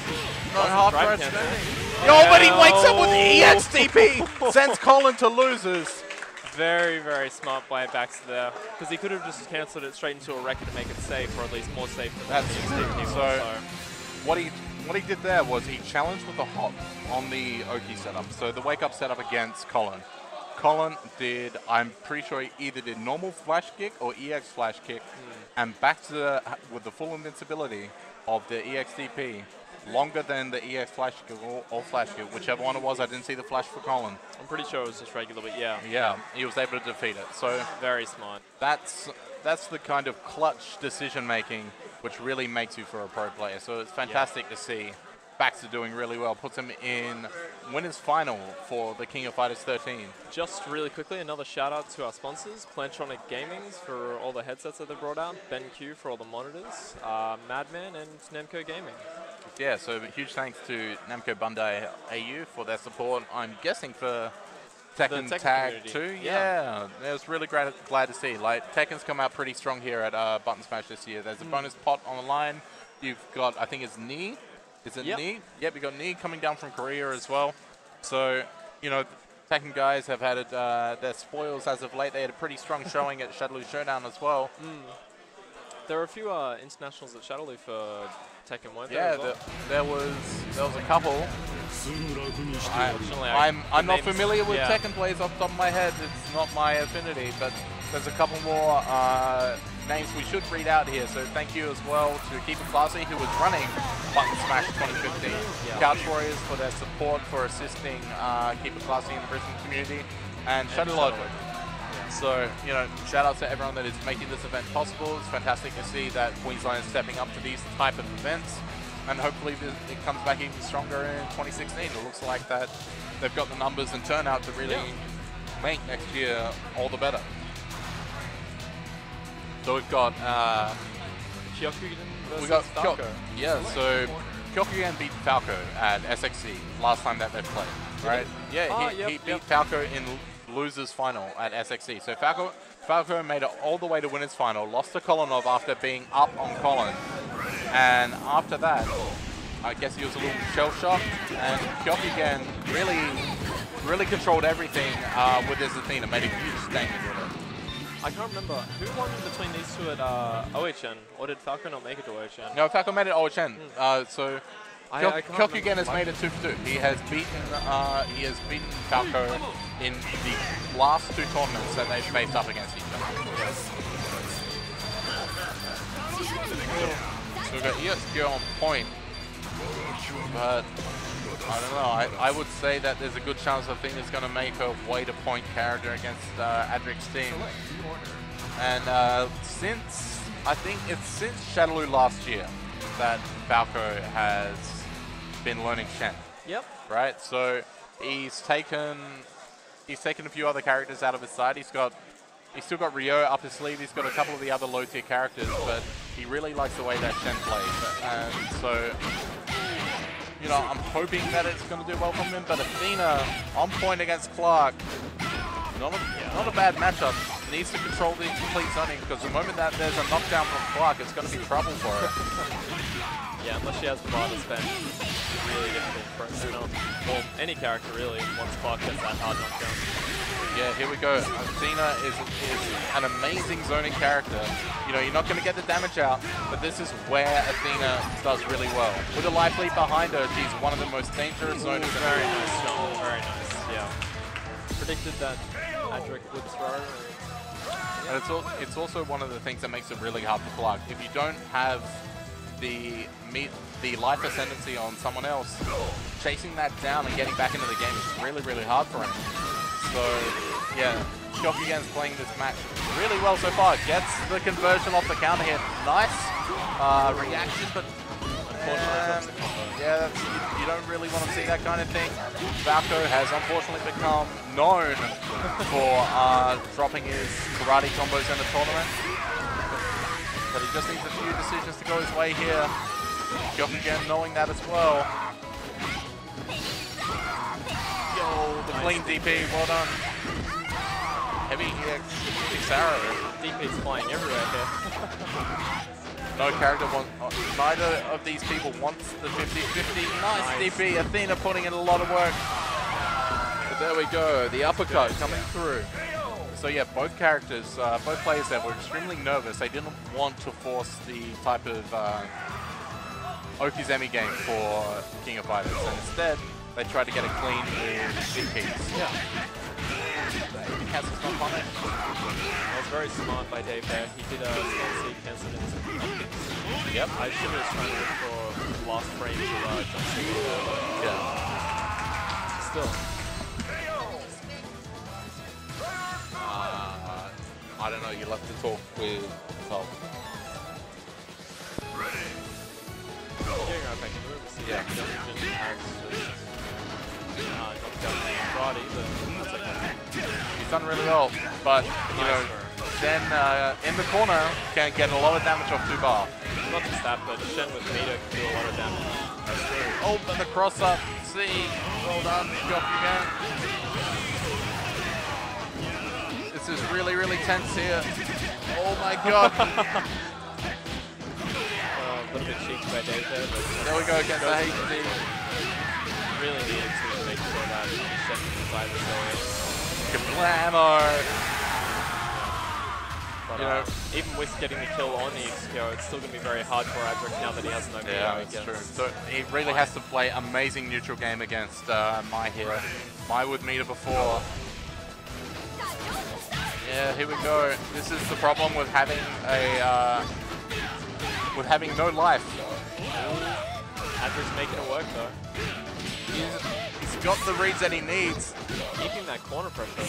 No half drive spending. Yo, but he wakes up with the EX DP! Sends Colin to losers. Very, very smart by Baxter there. Because he could have just cancelled it straight into a record to make it safe, or at least more safe than the XDP. So what he did there was he challenged with a hop on the Oki setup. So the wake up setup against Colin. Colin did, I'm pretty sure he either did normal flash kick or EX flash kick, and back to with the full invincibility of the EXDP, longer than the EX flash kick or flash kick, whichever one it was. I didn't see the flash for Colin. I'm pretty sure it was just regular, but yeah. Yeah, he was able to defeat it. So very smart. That's the kind of clutch decision making which really makes you for a pro player. So it's fantastic to see Baxter doing really well. Puts him in winners final for the King of Fighters 13. Just really quickly, another shout out to our sponsors, Plantronic Gamings for all the headsets that they brought out, BenQ for all the monitors, Madman and Namco Gaming. Yeah, so huge thanks to Namco Bandai AU for their support. I'm guessing for Tekken Tag too. Yeah, it was really glad to see. Like Tekken's come out pretty strong here at Button Smash this year. There's a bonus pot on the line. You've got, I think it's Knee. Is it Knee? Yep, you got Knee coming down from Korea as well. So, you know, Tekken guys have had their spoils as of late. They had a pretty strong showing at Shadaloo Showdown as well. There were a few internationals at Shadaloo for Tekken, weren't there? Yeah, well? there was a couple. I'm not familiar with Tekken plays off the top of my head. It's not my affinity, but there's a couple more names we should read out here. So thank you as well to Keep It Classy, who was running Button Smash 2015. Couch Warriors for their support for assisting Keep It Classy in the Brisbane community, and Shadow Ludwig. So, you know, shout out to everyone that is making this event possible. It's fantastic to see that Queensland is stepping up to these type of events, and hopefully it comes back even stronger in 2016. It looks like that they've got the numbers and turnout to really make next year all the better. So we've got Kyokugen versus Falco. So Kyokugen beat Falco at SXC last time that they've played, right? He beat Falco in losers final at SXC. So Falco made it all the way to winners final, lost to Kolinov after being up on Colin, and after that, I guess he was a little shell-shocked, and Kyokugen really controlled everything with his Athena, made a huge statement with it. I can't remember who won between these two at OHN, or did Falco not make it to OHN? No, Falco made it OHN. So Kyokugen has made it 2-2. He has beaten Falco in the last two tournaments that they've faced up against each other. So we've got ESQ on point, but I don't know. I would say that there's a good chance Athena's going to make her way to point character against Adric's team. And since Shadaloo last year that Falco has been learning Shen. Yep. Right. So he's taken a few other characters out of his side. He's still got Ryo up his sleeve. He's got a couple of the other low tier characters, but he really likes the way that Shen plays. And so, you know, I'm hoping that it's going to do well from him. But Athena on point against Clark, not a bad matchup. Needs to control the complete zoning, because the moment that there's a knockdown from Clark, it's going to be trouble for her. Yeah, unless she has the bar to spend, it's really difficult for Athena. Well, any character really, once Clark gets that hard knockdown. Yeah, here we go. Athena is an amazing zoning character. You know, you're not going to get the damage out, but this is where Athena does really well. With a life lead behind her, she's one of the most dangerous zoners. Very nice, John. Very nice, yeah. Predicted that Adric would throw. And it's also one of the things that makes it really hard for Clark. If you don't have the life ascendancy on someone else, chasing that down and getting back into the game is really, really hard for him. So, yeah, Kyokugen's playing this match really well so far. Gets the conversion off the counter hit. Nice reaction, but yeah, you don't really want to see that kind of thing. Falco has unfortunately become known for dropping his karate combos in the tournament. But he just needs a few decisions to go his way here. Kyokugen knowing that as well. Yo, the clean DP, well done. Heavy EX, 6 arrow. DP's flying everywhere here. No character wants, neither of these people wants the 50-50. Nice DP, Athena putting in a lot of work. But there we go, the uppercut coming through. So yeah, both characters, both players there were extremely nervous. They didn't want to force the type of Okizeme game for King of Fighters, and instead they tried to get it clean with DPs. Yeah. Cancel stuff on it. That was very smart by Dave there. He did a C cancel into optics. Yep. I should have trying to look for last frame to jump there. Yeah. Still. I don't know, you'll have to talk with Tom. Getting right back into it. We'll see Yeah. Knocked down Friday, but that's okay. He's done really well, but, you know, then in the corner can get a lot of damage off 2-bar. Not just that, but Shen with meter can do a lot of damage. That's true. Oh, but the cross-up, see, well done, Jock again. This is really, really tense here. Oh my god. A little bit cheeky by Dave there, but There we go against the HD. Really needed to make sure that Shen can fly this away. Kablamo. But You know, even with getting the kill on the XKO, it's still going to be very hard for Adric now that he has no meter yeah, that's against. true. So he really has to play amazing neutral game against Mai here. Mai with meter before. Yeah, here we go. This is the problem with having a no life. Adric's making it work though. He's got the reads that he needs. Keeping that corner pressure.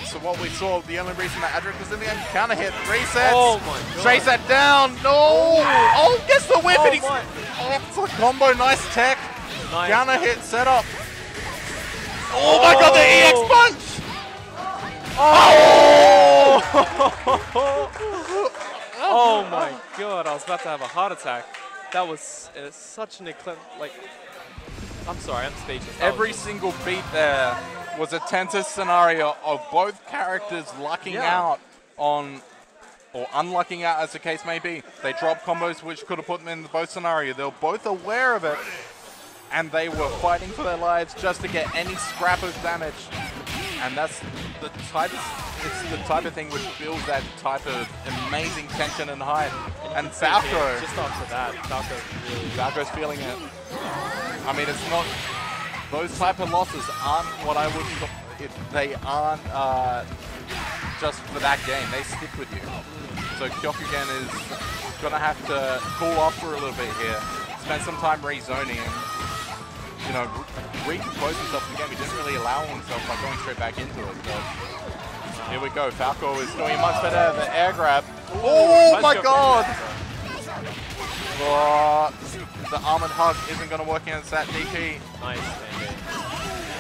So what we saw, the only reason that Adric was in the game, counter hit, resets. Oh my god. Chase that down. No. Oh, gets the whip. And he's, my. it's a combo. Nice tech. Nice. Counter hit setup. Oh my god, the EX punch! Oh my god, I was about to have a heart attack. That was such an like, I'm sorry, I'm speechless. Every single beat there was a tense scenario of both characters lucking out on, or unlucking out as the case may be. They dropped combos which could have put them in the both scenario. They were both aware of it, and they were fighting for their lives just to get any scrap of damage. And that's the type of thing which builds that type of amazing tension and hype. And Falco, just after that, Falco's feeling it. I mean, it's not, those type of losses aren't what I would, they aren't just for that game, they stick with you. So Kyokugen is gonna have to cool off for a little bit here, spend some time rezoning and, you know, recompose himself in the game. He didn't really allow himself by going straight back into it. So here we go. Falco is doing much better. The air grab. Oh my god! Oh, the armored hug isn't going to work against that DP. Nice.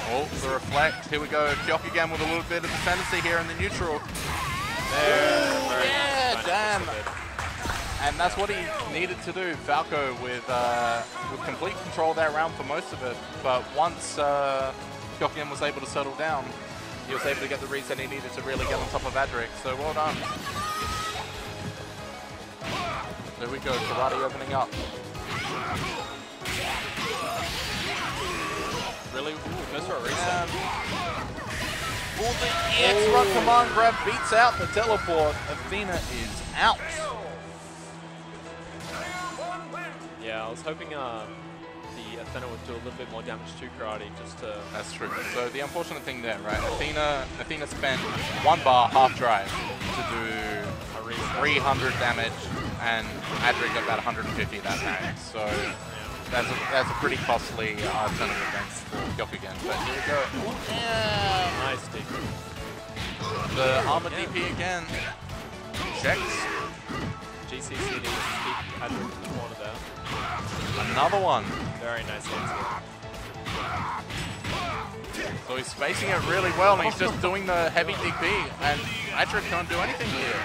Oh, the reflect. Here we go. Kyokugen with a little bit of ascendancy here in the neutral. There. Yeah, damn. And that's what he needed to do, Falco, with complete control of that round for most of it. But once Kyokugen was able to settle down, he was able to get the reads that he needed to really get on top of Adric. So well done. There we go, karate opening up. Really? Ooh, goes for a reset. Oh, the EX run command grab beats out the teleport. Athena is out. Yeah, I was hoping the Athena would do a little bit more damage to Karate just to... That's true. So the unfortunate thing there, right? Athena spent 1 bar half drive to do 300 damage, and Adric got about 150 that round. So that's a pretty costly turn of events for Kyokugen. But here we go. Yeah. Nice DP. The armor DP again. Checks. GCC needed to keep Adric in the corner there. Another one. Very nice hits. So he's spacing it really well, and he's just doing the heavy DP, and Adric can't do anything here.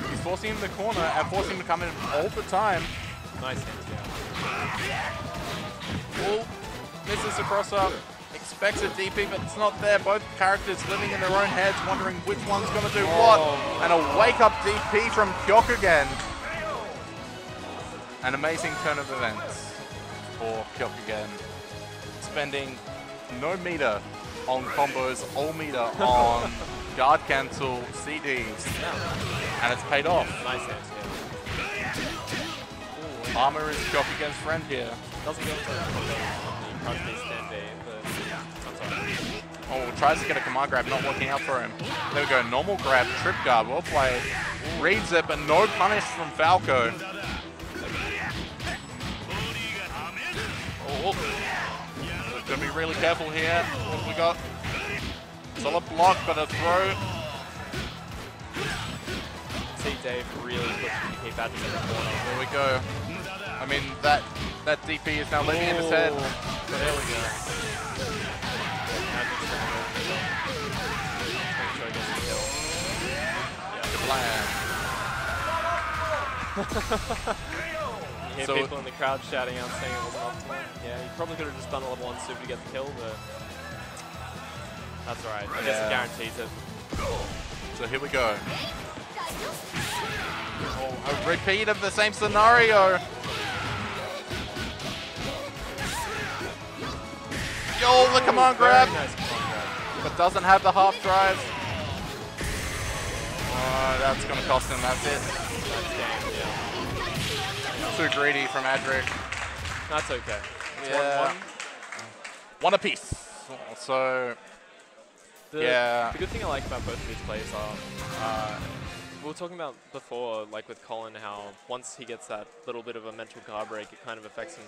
He's forcing him in the corner and forcing him to come in all the time. Nice hits, yeah. Oh, misses the cross-up. Expects a DP, but it's not there. Both characters living in their own heads, wondering which one's going to do what. And a wake-up DP from Kyokugen. An amazing turn of events for Kyokugen. Spending no meter on combos, all meter on guard cancel CDs, and it's paid off. Nice hands, yeah. Armor is Kyokugen's friend here. Doesn't go into the crouch base stand B, but that's alright. Oh, tries to get a command grab, not working out for him. There we go, normal grab, trip guard, well played. Reads it, but no punish from Falco. Oh, gotta be really careful here. What have we got? Solid block, but a throw. See Dave really pushing to keep that in the corner. There we go. I mean, that DP is now living in his head. So there we go. You hear people in the crowd shouting out saying it wasn't optimal. Yeah, you probably could have just done a level 1 super to get the kill, but that's alright. I guess it guarantees it. So here we go. Oh, a repeat of the same scenario. Yo, the command grab. Nice command grab. But doesn't have the half drive. That's going to cost him, that's it. That's game, yeah. Too greedy from Adric. That's okay. It's Yeah. 1-1. One apiece. So, The good thing I like about both of these plays are, we were talking about before, like with Colin, how once he gets that little bit of a mental guard break, it kind of affects him.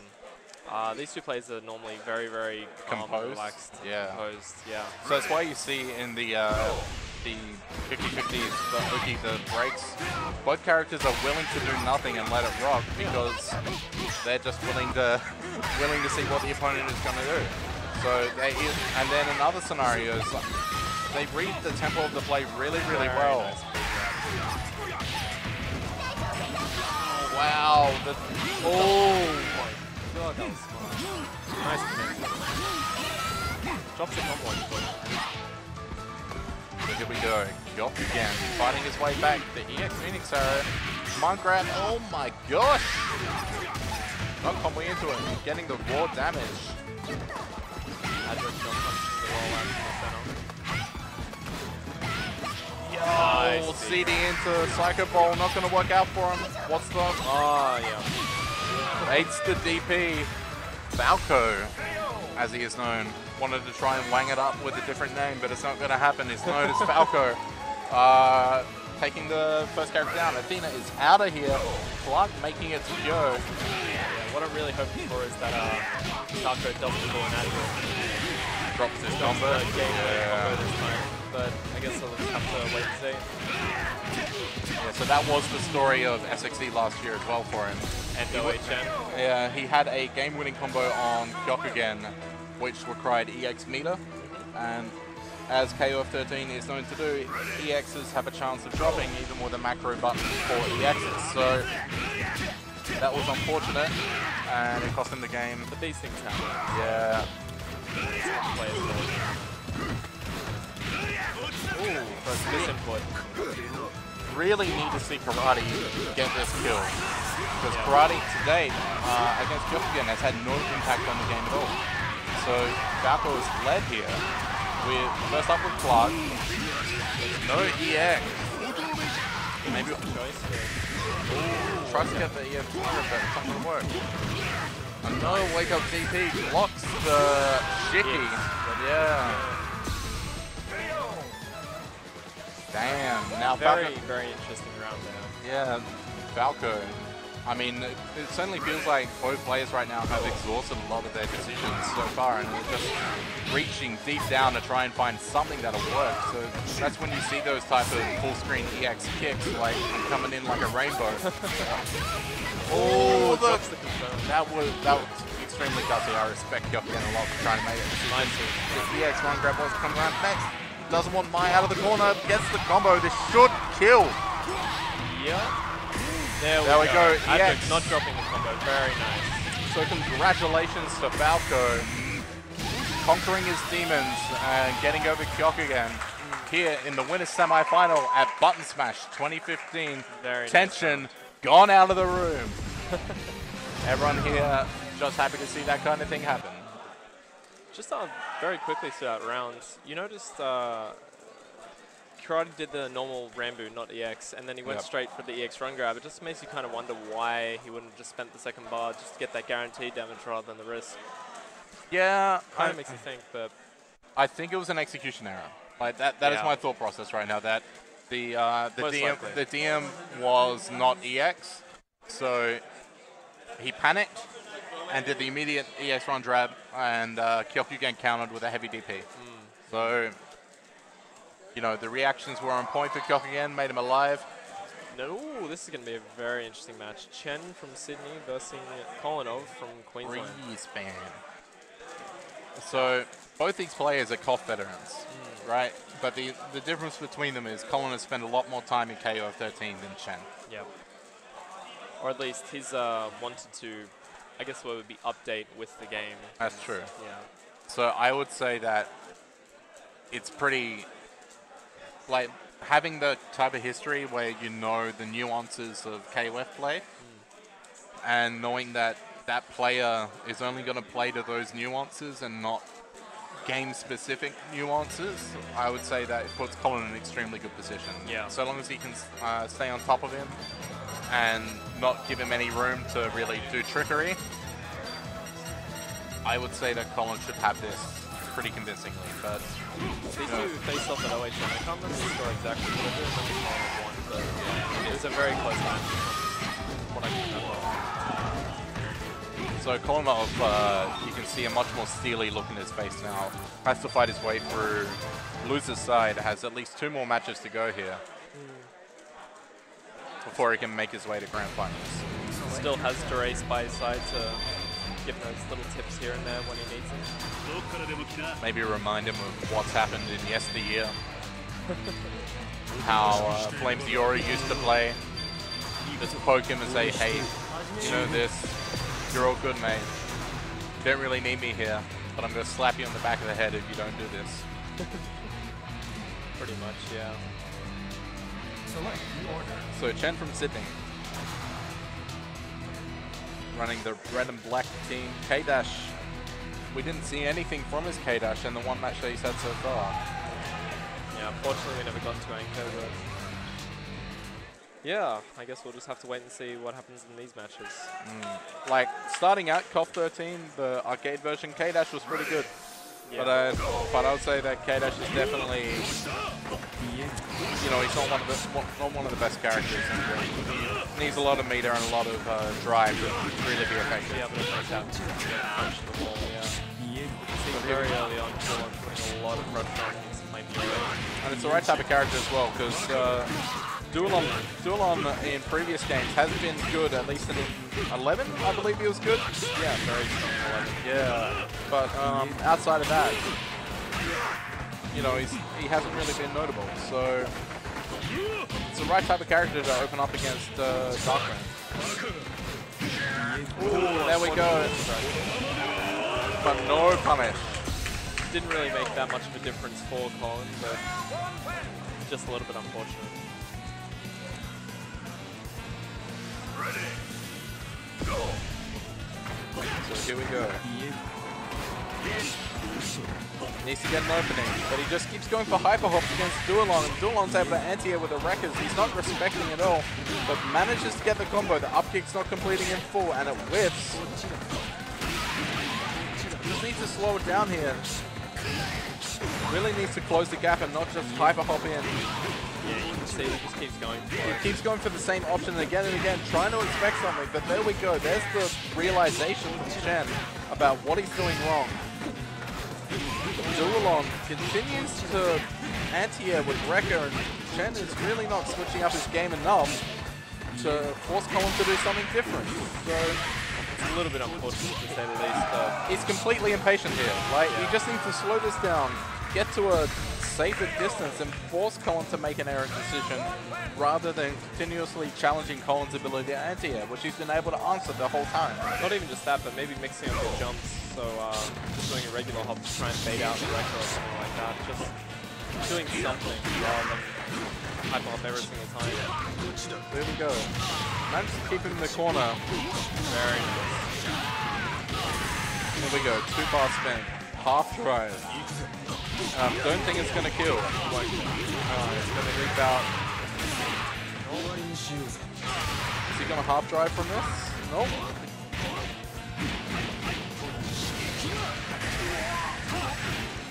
These two players are normally very, very calm, composed, relaxed, composed, yeah. So that's why you see in the 50-50s, the breaks, both characters are willing to do nothing and let it rock because they're just willing to see what the opponent is going to do. So and then in other scenarios, they read the tempo of the play really, really well. Nice. Oh, wow! Oh my god, that was smart. Nice connection. Drops the combo. So here we go. Yok again, fighting his way back. The EX Phoenix arrow. Command grab. Oh my gosh! Not comboing into it. Getting the raw damage. Adric jump punch from the roll out Oh, CD into Psycho Ball. Not going to work out for him. What's the... Oh, yeah. Baits the DP. Falco, as he is known, wanted to try and wang it up with a different name, but it's not going to happen. He's known as Falco. Taking the first character down. Athena is out of here. Clark making it to Yo. Yeah, what I'm really hoping for is that Falco doesn't go an Adric. Drops his combo. Combo this time, but I guess I'll just have to wait and see. Yeah, so that was the story of SXE last year as well for him. And OHN. Yeah, he had a game-winning combo on Kyokugen, which required EX meter, and as KOF13 is known to do, EXs have a chance of dropping even with a macro button for EXs. So that was unfortunate, and it cost him the game. But these things happen. Yeah. Ooh, first misinput. Really need to see Karate get this kill. Because Karate to date against Kyokugen has had no impact on the game at all. So Falco is led here with first up with Clark. No EX. Maybe tries to get the EX but it's not gonna work. Another wake up DP blocks the Shiki. But yeah. Damn. Now very, Falco, very interesting round there. yeah, Falco. I mean, it certainly feels like both players right now have exhausted a lot of their decisions so far, and they're just reaching deep down to try and find something that'll work. So that's when you see those type of full screen EX kicks, like coming in like a rainbow. Oh, that was extremely gutsy. I respect Kyokugen a lot for trying to make it. Nice. The EX one grab was coming around next. Doesn't want Mai out of the corner. Gets the combo. This should kill. Yeah. There we go. EX not dropping the combo. Very nice. So congratulations to Falco conquering his demons and getting over Kyokugen here in the winners semi-final at Button Smash 2015. Very Tension gone out of the room. Everyone here just happy to see that kind of thing happen. Just very quickly throughout rounds, you noticed Karate did the normal Rambo, not EX, and then he went straight for the EX run grab. It just makes you kind of wonder why he wouldn't have just spent the second bar just to get that guaranteed damage rather than the risk. Yeah, kind of makes you think, but I think it was an execution error. Like that is my thought process right now. That the DM was not EX, so he panicked and did the immediate EX run grab, and Kyokugen countered with a heavy DP. So, you know, the reactions were on point for Kyokugen, made him alive. No, this is going to be a very interesting match. Chen from Sydney versus Kolinov from Queensland. Brisbane. So, both these players are KOF veterans, right? But the difference between them is Colin has spent a lot more time in KOF13 than Chen. Yeah. Or at least he's wanted to, I guess what would be update with the game. That's true. Yeah. So I would say that it's pretty, like, having the type of history where you know the nuances of KOF play and knowing that that player is only going to play to those nuances and not game-specific nuances, I would say that it puts Colin in an extremely good position. Yeah. So long as he can stay on top of him and not give him any room to really do trickery, I would say that Colin should have this pretty convincingly. But these two faced off at OHM. I can't remember the score exactly, but I do remember Colin won. But it was a very close match. What I can remember. So Kolinov, you can see a much more steely look in his face now. Has to fight his way through. Loser's side has at least 2 more matches to go here before he can make his way to grand finals. Still has Derace by his side to give those little tips here and there when he needs them. Maybe remind him of what's happened in yesteryear. How Flames Diori used to play. Just poke him and say, hey, you know this. You're all good, mate. You don't really need me here, but I'm going to slap you on the back of the head if you don't do this. Pretty much, yeah. So Chen from Sydney. Running the red and black team. K-Dash. We didn't see anything from his K-Dash in the one match that he's had so far. Yeah, unfortunately we never got to Anko, but yeah, I guess we'll just have to wait and see what happens in these matches. Like, starting out KOF13, the arcade version, K-Dash was pretty good. Yeah. But I would say that K-Dash is definitely, you know, he's not one of the best characters in the game. He needs a lot of meter and a lot of drive to really be effective. Yeah, but it makes out to punch the ball, yeah. You can see very early on, Dylan putting a lot of pressure on his main melee. And it's the right type of character as well, because Dualon in previous games has been good, at least in 11, I believe he was good. Yeah, very strong 11. Yeah, but outside of that, you know, he hasn't really been notable. So it's the right type of character to open up against Darkman. Ooh, there we go. But no punish. Didn't really make that much of a difference for Colin, but just a little bit unfortunate. So here we go. Needs to get an opening, but he just keeps going for hyper hops against Dualon, and Dualon's able to anti-air with the Wreckers. He's not respecting at all, but manages to get the combo. The up kick's not completing in full, and it whiffs. Just needs to slow it down here. Really needs to close the gap and not just hyper hop in. Yeah, you can see he just keeps going for it. He keeps going for the same option again and again, trying to expect something, but there we go. There's the realization from Chen about what he's doing wrong. Dualon continues to anti-air with Wrecker, and Chen is really not switching up his game enough to force Colin to do something different. So it's a little bit unfortunate to say the least. He's completely impatient here. Like, he just needs to slow this down, get to a safer distance, and force Colin to make an errant decision rather than continuously challenging Colin's ability to anti-air, which he's been able to answer the whole time. Not even just that, but maybe mixing up the jumps. So just doing a regular hop to try and bait out the Wrecker or something like that. Just doing something rather than hyper hop every single time. There we go. Managed to keep him in the corner. Very nice. There we go, 2-bar spin. Half drive. Don't think it's going to kill. It's going to rebound. Is he going to half drive from this? Nope.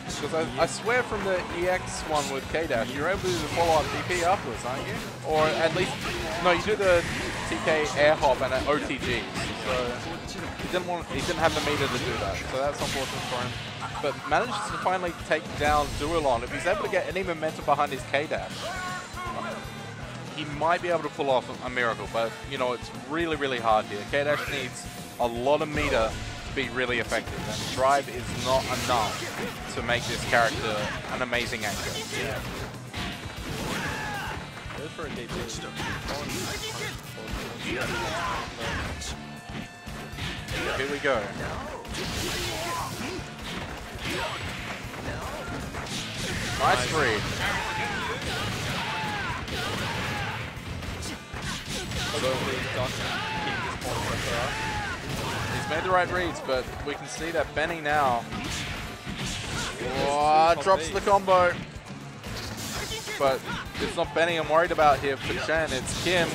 Because I swear from the EX one with K-Dash, you're able to do the follow-up DP afterwards, aren't you? Or at least, no, you do the TK air hop and an OTG. So he didn't have the meter to do that. So that's unfortunate for him. But manages to finally take down Duolon. If he's able to get any momentum behind his K-Dash, he might be able to pull off a miracle. But, you know, it's really, really hard here. K-Dash needs a lot of meter to be really effective. And drive is not enough to make this character an amazing actor. Yeah. Goes for a DP. Here we go. Nice read. He's made the right reads, but we can see that Benny now drops the combo. But it's not Benny I'm worried about here for Chen, it's Kim.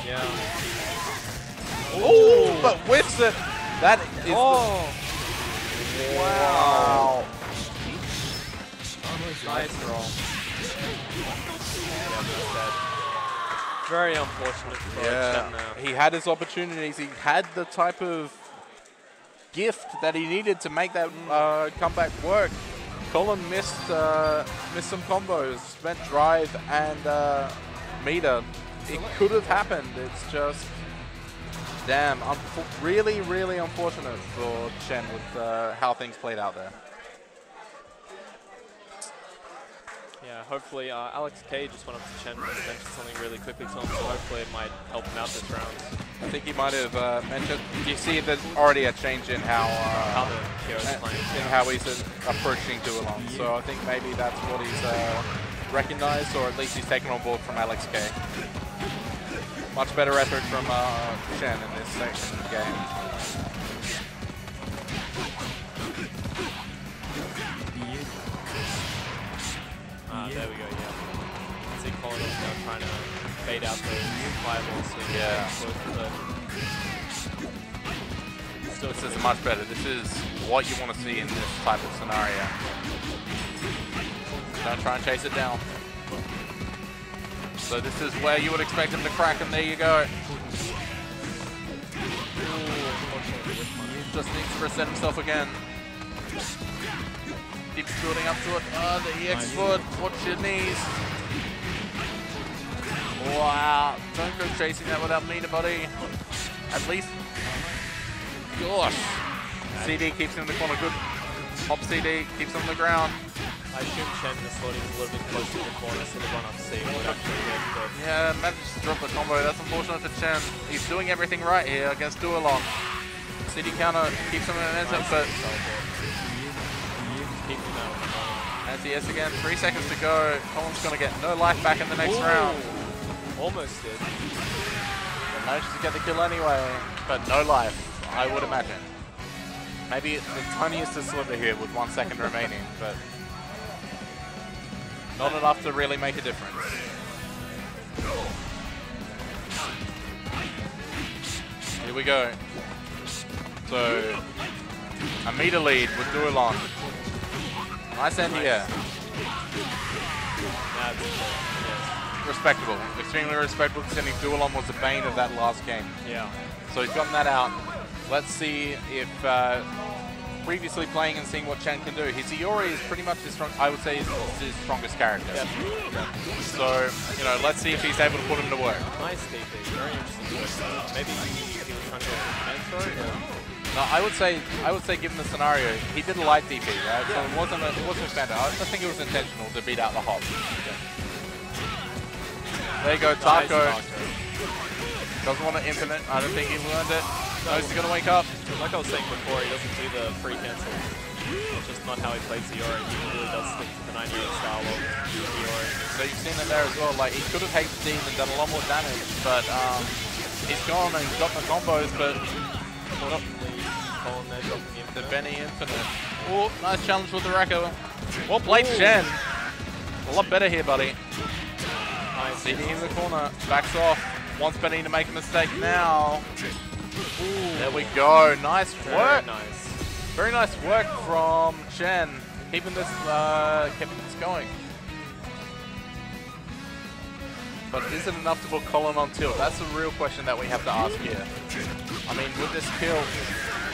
Yeah. Oh, but whiffs it. That is wow. Nice roll. Very unfortunate for Chen now. He had his opportunities. He had the type of gift that he needed to make that comeback work. Colin missed some combos, spent drive and meter. It could have happened. It's just damn, really, really unfortunate for Chen with how things played out there. Yeah, hopefully Alex K just went up to Chen and mentioned something really quickly to him, so hopefully it might help him out this round. I think he might have mentioned. You see, there's already a change in how the hero's playing. In how he's approaching Duolon. So I think maybe that's what he's recognized, or at least he's taken on board from Alex K. Much better effort from Chen in this section of the game. There we go, yeah. See Colin now trying to fade out the fireballs. So yeah. This is much better. This is what you want to see in this type of scenario. Don't try and chase it down. So this is where you would expect him to crack, and there you go. Just needs to present himself again. Keeps building up to it. The EX foot. Watch your knees. Wow. Don't go chasing that without meter, buddy. At least. Gosh. CD keeps him in the corner. Good. Hop CD keeps him on the ground. I assume Chen is loading a little bit closer to the corner, so the run up C would actually get the... Yeah, managed to drop the combo. That's unfortunate for Chen. He's doing everything right here against Duolon. CD counter keeps him in momentum, but... Anti-S again, 3 seconds to go. Colin's going to get no life back in the next round. Almost did. But manages to get the kill anyway, but no life, I would imagine. Maybe the tiniest sliver here with 1 second remaining, but not enough to really make a difference. Here we go. So, a meter lead with Duolon. Nice end here. Respectable. Extremely respectable, considering Duolon was the bane of that last game. Yeah. So he's gotten that out. Let's see if previously playing and seeing what Chen can do. His Iori is pretty much his I would say his strongest character. Yeah. So, you know, let's see if he's able to put him to work. Nice DP. Very interesting. Maybe he was trying to go for the No, I would say given the scenario, he did a light DP, right? So it wasn't standard. I think it was intentional to beat out the hop. There you go, Taco. Doesn't want to infinite. I don't think he learned it. No, he's gonna wake up. Like I was saying before, he doesn't do the free cancel. It's just not how he plays the Iori. He really does stick to the 98 style of the Iori. So you've seen it there as well. Like, he could have hasted and done a lot more damage, but he's gone and got the combos, but Unfortunately, Colin there dropping the the Benny Infinite. Oh, nice challenge with the Rekka. Well played, Shen. A lot better here, buddy. Nice. CD in the corner. Backs off. Wants Benny to make a mistake now. Ooh, there we go. Nice work. Very nice. Very nice work from Chen. Keeping this going. But is it enough to put Colin on tilt? That's the real question that we have to ask here. I mean, with this kill,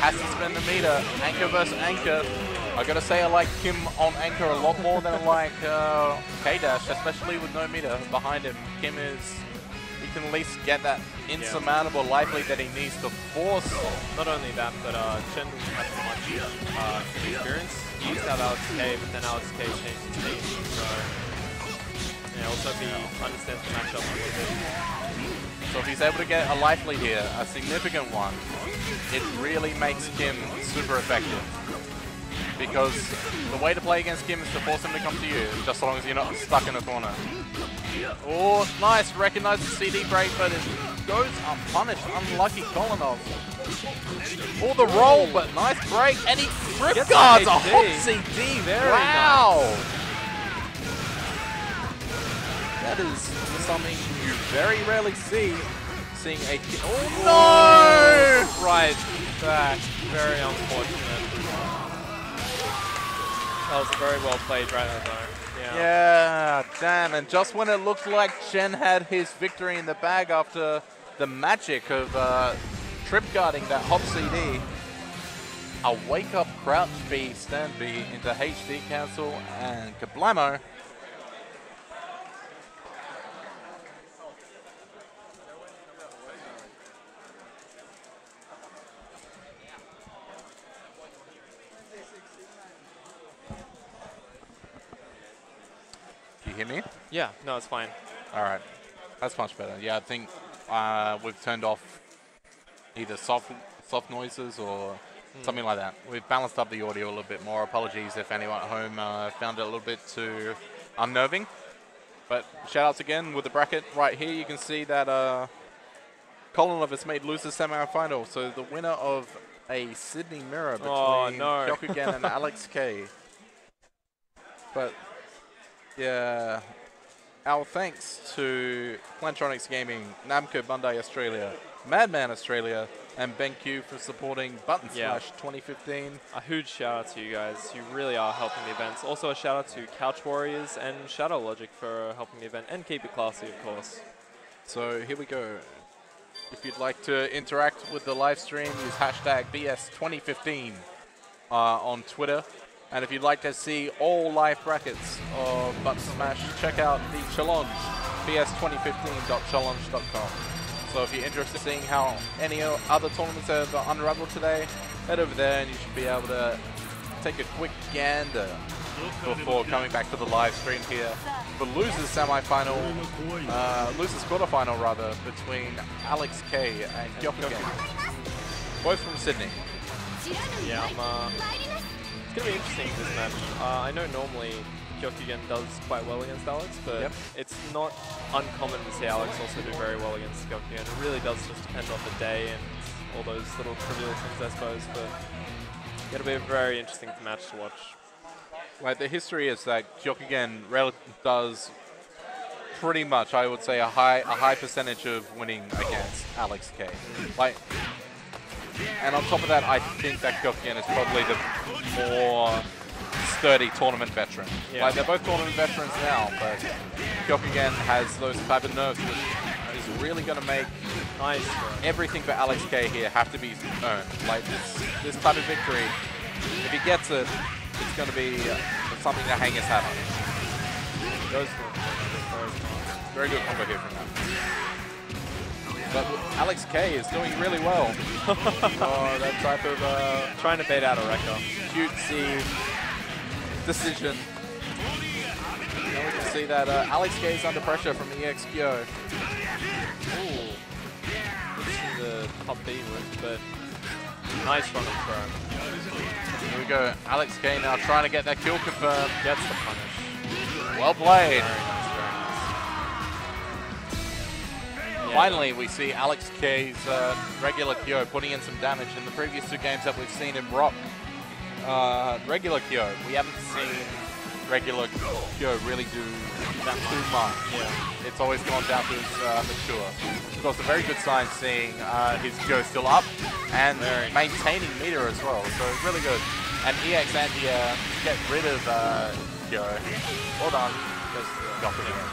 has to spend the meter. Anchor versus Anchor. I gotta say I like Kim on Anchor a lot more than I like K-Dash, especially with no meter behind him. Kim is, he can at least get that insurmountable life lead that he needs to force. Not only that, but Chen doesn't have much experience. He used to have Alex K, but then Alex K changed his team, so yeah, also he understands the matchup a little bit. So if he's able to get a life lead here, a significant one, it really makes Kim super effective. Because the way to play against Kim is to force him to come to you, just as long as you're not stuck in a corner. Oh, nice, recognizes the CD break, but it goes unpunished. Unlucky Kolinov. Oh, the roll, but nice break, and he grip guards a hot CD. Wow! That is something you very rarely see. Seeing a... Oh, no! Right back. Very unfortunate. That was very well played right there, though. Yeah, damn. And just when it looked like Chen had his victory in the bag after the magic of trip guarding that hop CD, a wake up crouch B, stand B into HD cancel, and kablamo. You hear me? Yeah, no, it's fine. All right, that's much better. Yeah, I think we've turned off either soft noises or something like that. We've balanced up the audio a little bit more. Apologies if anyone at home found it a little bit too unnerving. But shout outs again with the bracket right here. You can see that Kolinov has made losers semi-final. So the winner of a Sydney mirror between Kyokugen and Alex K. But yeah, our thanks to Plantronics Gaming, Namco Bandai Australia, Madman Australia, and BenQ for supporting Button Smash 2015. A huge shout out to you guys. You really are helping the events. Also a shout out to Couch Warriors and Shadow Logic for helping the event, and Keep It Classy, of course. So here we go. If you'd like to interact with the live stream, use hashtag BS2015 on Twitter. And if you'd like to see all live brackets of Button Smash, check out the challenge, bs2015.challenge.com. So if you're interested in seeing how any other tournaments have unraveled today, head over there and you should be able to take a quick gander before coming back to the live stream here for losers semi-final, losers quarter-final rather, between Alex K and Kyokugen, both from Sydney. Yeah, it's going to be interesting, this match. I know normally Kyokugen does quite well against Alex, but it's not uncommon to see Alex also do very well against Kyokugen. It really does just depend on the day and all those little trivial things, I suppose, but it'll be a very interesting match to watch. Right, the history is that Kyokugen does pretty much, I would say, a high percentage of winning against Alex K. Like, and on top of that, I think that Kyokugen is probably the more sturdy tournament veteran. Yeah. Like, they're both tournament veterans now, but Kyokugen has those type of nerves which is really going to make everything for Alex K here have to be earned. Like, this type of victory, if he gets it, it's going to be something to hang his hat on. Goes for very good combo here from him. But Alex K is doing really well. Oh, that type of trying to bait out a Rekka. Cutesy decision. Now we can see that Alex K is under pressure from EXQ. Ooh. This is the top B route, but nice run and throw. Here we go. Alex K now trying to get that kill confirmed. Gets the punish. Well played. Very nice. Finally, we see Alex K's regular Kyo putting in some damage. In the previous two games that we've seen him rock regular Kyo. We haven't seen regular Kyo really do that too much. Yeah. It's always gone down to his mature. Of course, a very good sign seeing his Kyo still up and maintaining meter as well. So really good. And EX anti-air get rid of Kyo. Hold on. Just got it again.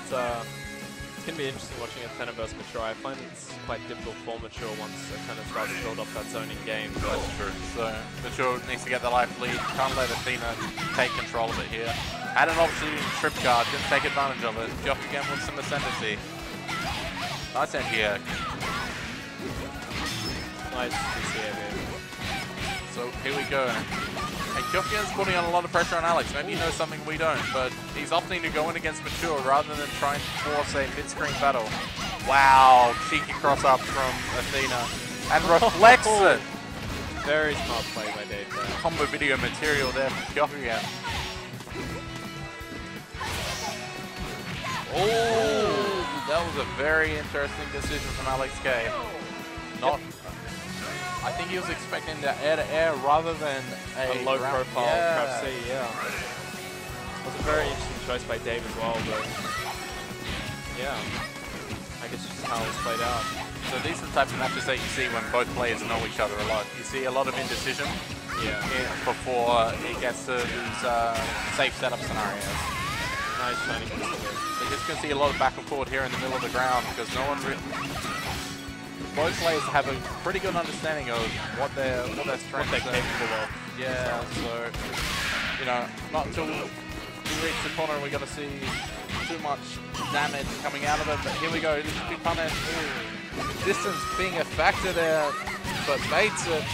It's going to be interesting watching a Tenor versus Mature. I find it's quite difficult for Mature once it kind of starts to build up that zoning game. That's true. So Mature needs to get the life lead. Can't let Athena take control of it here. Had an opportunity to trip guard, didn't take advantage of it. Jock again with some ascendancy. Nice anti-air. Nice DCA. So here we go. And Kyofugen's putting on a lot of pressure on Alex. Maybe he knows something we don't, but he's opting to go in against Mature rather than trying to force a mid-screen battle. Wow, cheeky cross-up from Athena. And reflects it. Very smart play by Dave there. Combo video material there from Kyofugen. Oh, that was a very interesting decision from Alex K. Not... I think he was expecting the air-to-air rather than a low-profile Crab C, yeah. It was a very interesting choice by Dave as well, but yeah, I guess just how it's played out. So these are the types of matches that you see when both players know each other a lot. You see a lot of indecision before it gets to these safe setup scenarios. Nice shiny pistol. So you're just going to see a lot of back and forth here in the middle of the ground because no one really... Both players have a pretty good understanding of what their strengths are capable of. Yeah, so, you know, not until we reach the corner we're going to see too much damage coming out of it. But here we go, this big punish. Distance being a factor there, but baits it.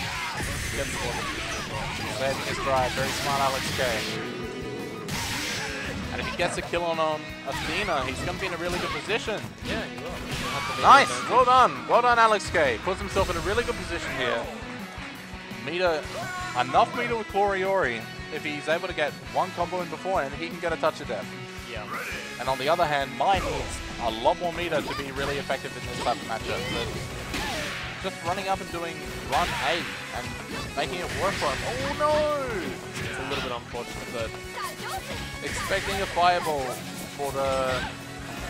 Saving his drive, very smart Alex K. And if he gets a kill on Athena, he's going to be in a really good position. Yeah, he will. Nice, well done. Well done, Alex K. Puts himself in a really good position here. Enough meter with Gloriori. If he's able to get one combo in beforehand, he can get a touch of death. Yeah. And on the other hand, mine needs a lot more meter to be really effective in this type of matchup. But just running up and doing run 8 and making it work for him. Oh no! It's a little bit unfortunate, but expecting a fireball for the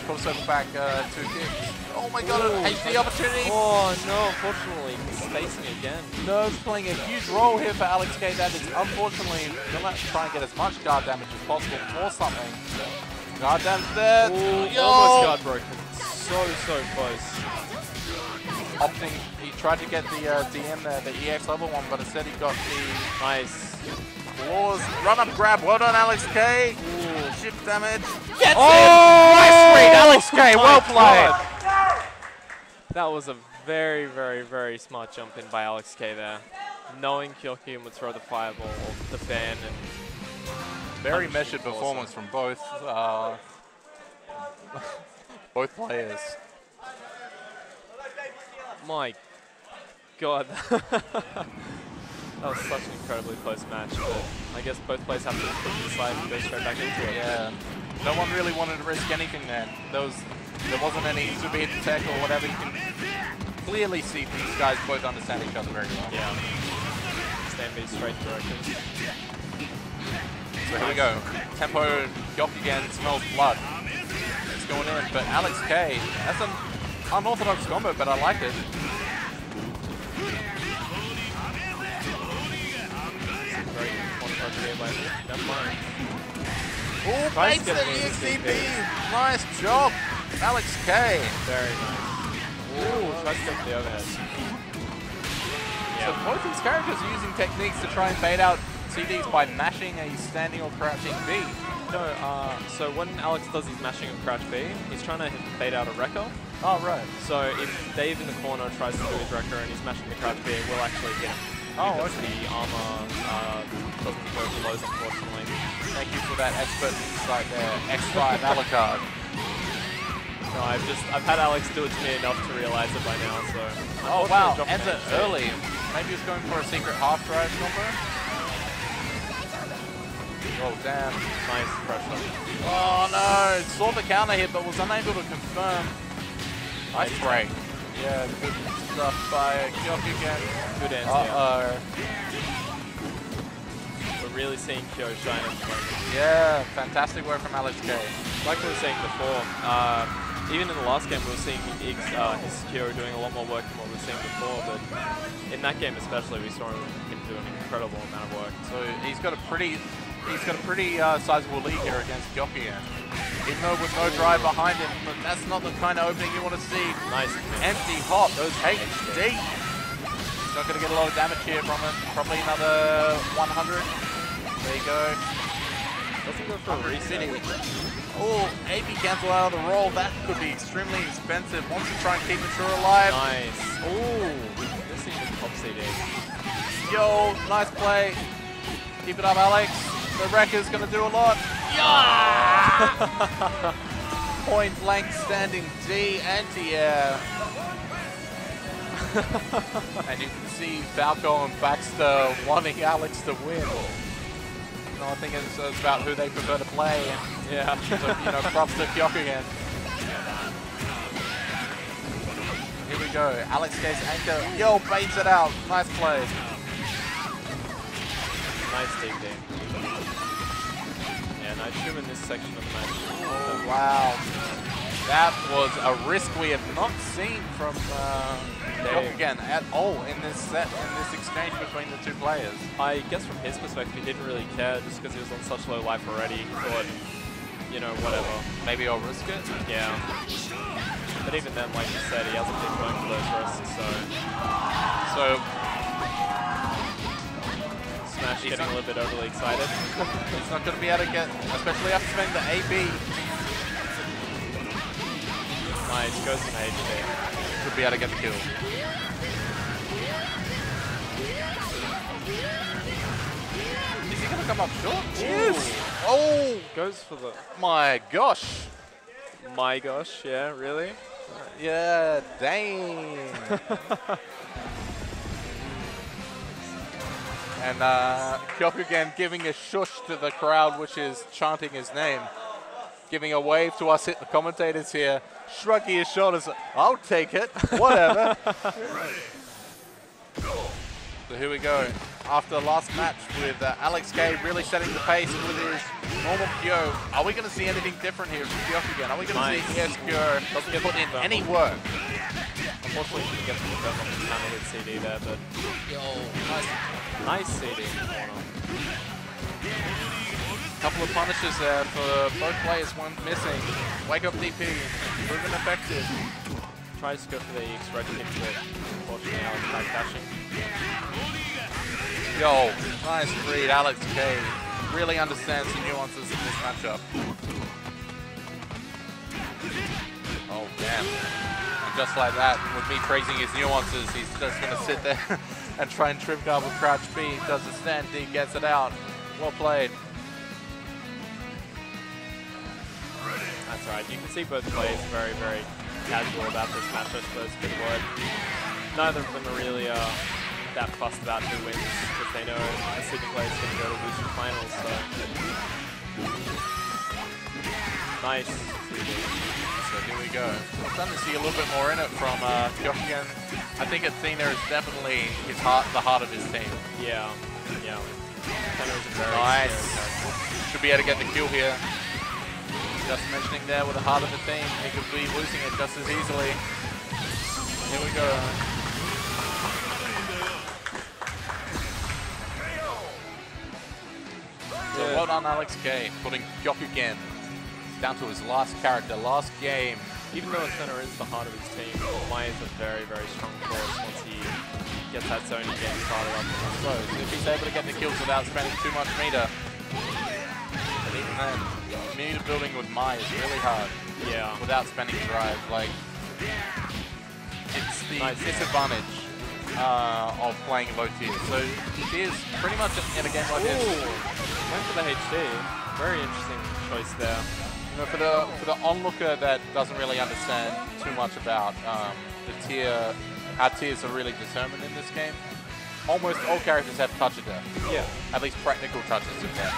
crossover back 2 kicks. Oh my god, an HD opportunity! Oh no, unfortunately, spacing again. Nerves playing a huge role here for Alex K. That is unfortunately gonna try and get as much guard damage as possible for something. Guard damage there. Ooh, almost guard broken. So close. Opting, he tried to get the DM there, the EX level one, but instead he got the nice claws. Run up grab. Well done, Alex K. Ooh, chip damage. Gets it! Nice read, Alex K. Well played. That was a very, very, very smart jump in by Alex K there. Knowing Kyofugen would throw the fireball, the fan, and very measured performance from both players. My god. That was such an incredibly close match, but I guess both players have to put to the side and go straight back into it. Yeah. No one really wanted to risk anything then. There wasn't any super hit tech or whatever. You can clearly see these guys both understand each other very well. Yeah. Stand B straight through. So here we go. Tempo Kyofugen smells blood. It's going in, but Alex K, that's an unorthodox combo, but I like it. Oh, baits the EXCP! Nice job, Alex K. Very nice. Ooh, tries to get the overhead. So both these characters are using techniques to try and bait out CDs by mashing a standing or crouching B. No, so when Alex does his mashing of crouch B, he's trying to bait out a wrecker. Oh, right. So if Dave in the corner tries to do his wrecker and he's mashing the crouch B, it will actually hit him. Oh, because the armor doesn't throw blows, unfortunately. Thank you for that expert insight there. Expert Alucard. No, I've had Alex do it to me enough to realize it by now, so. Oh wow, ends it early. Maybe he's going for a secret half drive combo. Oh damn. Nice pressure. Oh no, saw the counter hit but was unable to confirm. Nice break. Yeah, good stuff by Kyokugen. Good answer. Uh-oh. We're really seeing Kyo shine at the moment. Yeah, fantastic work from Alex K. Like we were saying before, even in the last game we were seeing his Kyo doing a lot more work than what we were seeing before, but in that game especially we saw him do an incredible amount of work. So he's got a pretty sizable lead here against Kyokugen. Even though with no drive behind him, but that's not the kind of opening you want to see. Nice. Empty hop, those HD. He's not going to get a lot of damage here from it. Probably another 100. There you go. Doesn't go for a reset. Oh, AP cancel out of the roll. That could be extremely expensive. Wants to try and keep Mature alive. Nice. Oh, this is the top CD. Yo, nice play. Keep it up, Alex. The Wrecker's going to do a lot. Yeah! Point blank standing D anti-air. And you can see Falco and Baxter wanting Alex to win. I think it's about who they prefer to play. Yeah. So, props to Kyokugen. Here we go. Alex K's anchor. Yo, baits it out. Nice play. Nice deep there. Yeah, nice shoot in this section of the match. Oh, wow. That was a risk we have not seen from Kyokugen at all in this set, in this exchange between the two players. I guess from his perspective, he didn't really care just because he was on such low life already. He thought, whatever. Maybe I'll risk it? Yeah. But even then, like you said, he hasn't been going for those risks, so Smash getting a little bit overly excited. He's not going to be able to get, especially after spending the AB. Nice, goes in HD. Could be able to get the kill. Is he going to come up short? Yes! Oh! Goes for the... My gosh. My gosh, yeah, really? Yeah, dang. And Kyokugen giving a shush to the crowd, which is chanting his name. Giving a wave to us commentators here. Shrugging his shoulders. I'll take it. Whatever. So here we go. After the last match with Alex K really setting the pace with his normal Kyo. Are we going to see anything different here from Kyokugen? Are we going to see ES Kyo doesn't put in any work? Unfortunately, he gets the confirm on the counter hit CD there, but... Yo, nice CD in the corner. Couple of punishes there for both players, one missing. Wake up DP, proven effective. Tries to go for the X-Red kick, but unfortunately Alex back dashing. Yo, nice read, Alex K. Really understands the nuances in this matchup. Oh, damn. And just like that, with me praising his nuances, he's just going to sit there and try and trim guard with crouch B. Does the stand D, gets it out. Well played. That's right. You can see both players very, very casual about this match, I suppose, for the word. Neither of them are really that fussed about who wins, because they know the Sydney player is going to go to losing finals, so... Nice. So here we go. We're starting to see a little bit more in it from Kyokugen. I think Athena is definitely the heart of his team. Yeah, yeah. Athena is a very nice. scary character. Should be able to get the kill here. Just mentioning there with the heart of the team, he could be losing it just as easily. Here we go. So well done, Alex K, putting Kyokugen down to his last character, last game. Even though Athena is the heart of his team, Mai is a very, very strong force once he gets that zone game started up. I suppose if he's able to get the kills without spending too much meter. But even then, meter building with Mai is really hard. Yeah. Without spending drive, like it's the disadvantage of playing low tier. So it is pretty much in a game like this. Went for the HD. Very interesting choice there. You know, for the onlooker that doesn't really understand too much about the tier, how tiers are really determined in this game. Almost all characters have touch of death. Yeah. At least practical touches of death.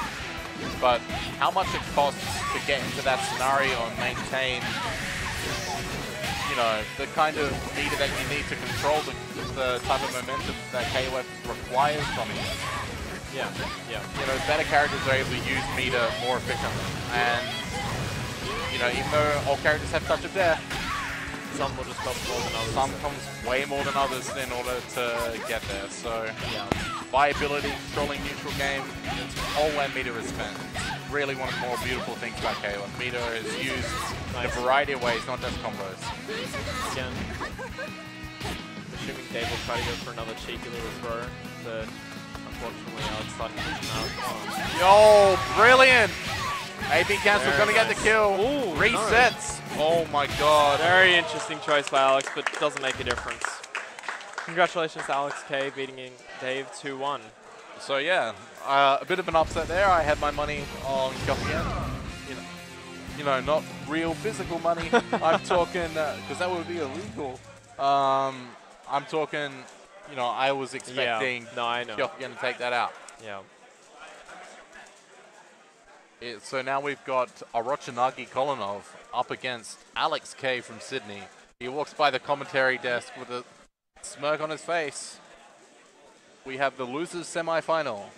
But how much it costs to get into that scenario and maintain, you know, the kind of meter that you need to control the type of momentum that KOF requires from you. Yeah, yeah. You know, better characters are able to use meter more efficiently. And, you know, even though all characters have touch of death, some will just cost more than others. Some comes way more than others in order to get there. So, yeah. viability, controlling neutral game, it's all where meter is spent. It's really one of the more beautiful things about KOF. Meter is used in a variety of ways, not just combos. Again, assuming Dave will try to go for another cheeky little throw, but unfortunately Alex starting to push him out. Yo, brilliant! AB cancel, Very gonna get the kill. Ooh, resets. Oh my god. Very interesting choice by Alex, but doesn't make a difference. Congratulations to Alex K beating Dave 2-1. So yeah, a bit of an upset there. I had my money on KOFXIII. You know, not real physical money. I'm talking, because that would be illegal. I'm talking, you know, I was expecting KOFXIII to take that out. Yeah. So now we've got Orochanagi Kolinov up against Alex K from Sydney. He walks by the commentary desk with a smirk on his face. We have the losers semi-final.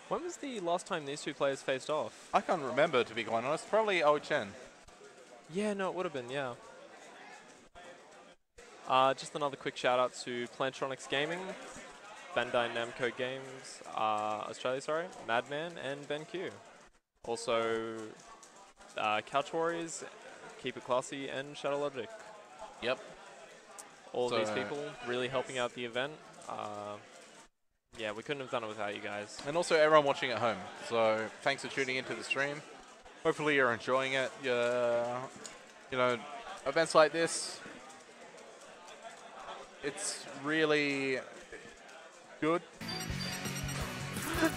When was the last time these two players faced off? I can't remember, to be quite honest. Probably Ochen. Yeah, no, it would have been, yeah. Just another quick shout out to Plantronics Gaming, Bandai Namco Games, Australia, sorry, Madman, and BenQ. Also, Couch Warriors, Keep It Classy, and Shadow Logic. Yep. All these people really helping out the event. Yeah, we couldn't have done it without you guys. And also everyone watching at home. So thanks for tuning into the stream. Hopefully you're enjoying it. You know, events like this, it's really good to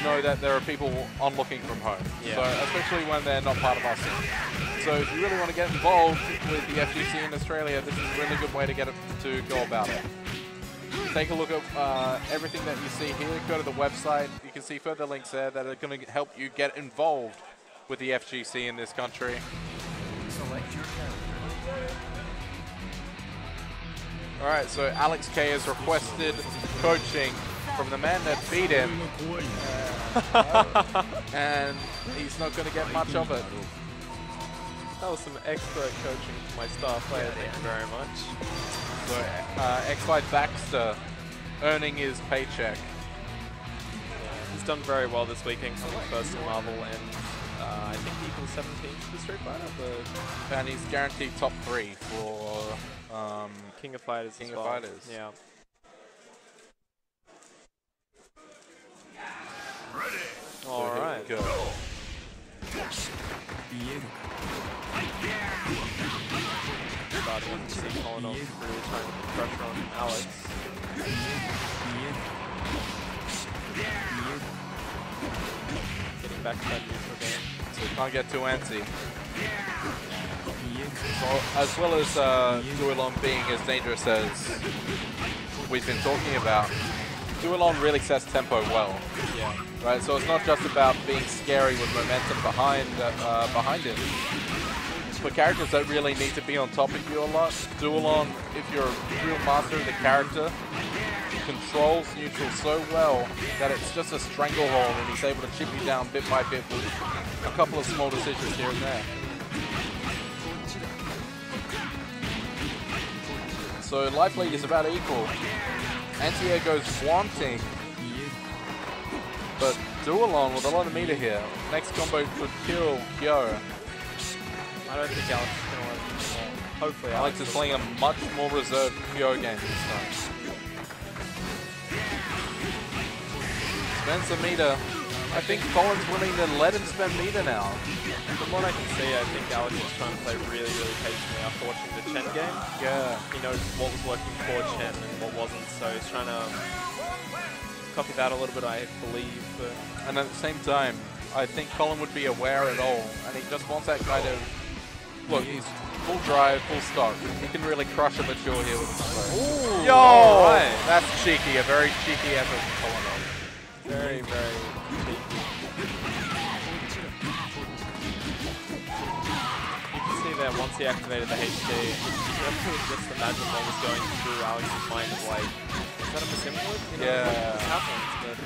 know that there are people on looking from home. Yeah. So especially when they're not part of our scene. So if you really want to get involved with the FGC in Australia, this is a really good way to go about it. Take a look at everything that you see here. Go to the website. You can see further links there that are going to help you get involved with the FGC in this country. Select your character. All right, so Alex K has requested coaching from the man that beat him, and he's not going to get much of it. That was some expert coaching for my star player, thank you very much. So X-Fight Baxter earning his paycheck. Yeah, he's done very well this weekend, coming first in Marvel, and I think he equals 17 for the Street Fighter. And he's guaranteed top 3 for King of Fighters. King of Fighters. Yeah. Ready. All right. Go. Starting to see Kolinov really trying to put pressure on Alex. Getting back to that neutral game. So you can't get too antsy. So, as well as Duolon being as dangerous as we've been talking about, Duolon really sets tempo well. Yeah. Right, so it's not just about being scary with momentum behind it. For characters that really need to be on top of you a lot, Duolon, if you're a real master of the character, controls neutral so well that it's just a stranglehold and he's able to chip you down bit by bit with a couple of small decisions here and there. So life lead is about equal. Anti-air goes wanting, but Duolon with a lot of meter here. Next combo could kill Kyo. I don't think Alex is going to let him do more. Hopefully Alex is playing a much more reserved Kyo game this time. Spends some meter. I think Colin's willing to let him spend meter now. From what I can see, I think Alex is trying to play really, really patiently after watching the Chen game. Yeah. He knows what was working for Chen and what wasn't, so he's trying to copy that a little bit, I believe. But and at the same time, I think Colin would be aware at all, and he just wants that kind of... Look, he's full drive, full stock. He can really crush a mature here with the ooh, yo! right. That's cheeky, a very cheeky effort from Colin. Very, very cheeky. there, once he activated the HD, just imagine what was going through Alex's mind of like, is that a misinput? You know, Yeah. what happens? But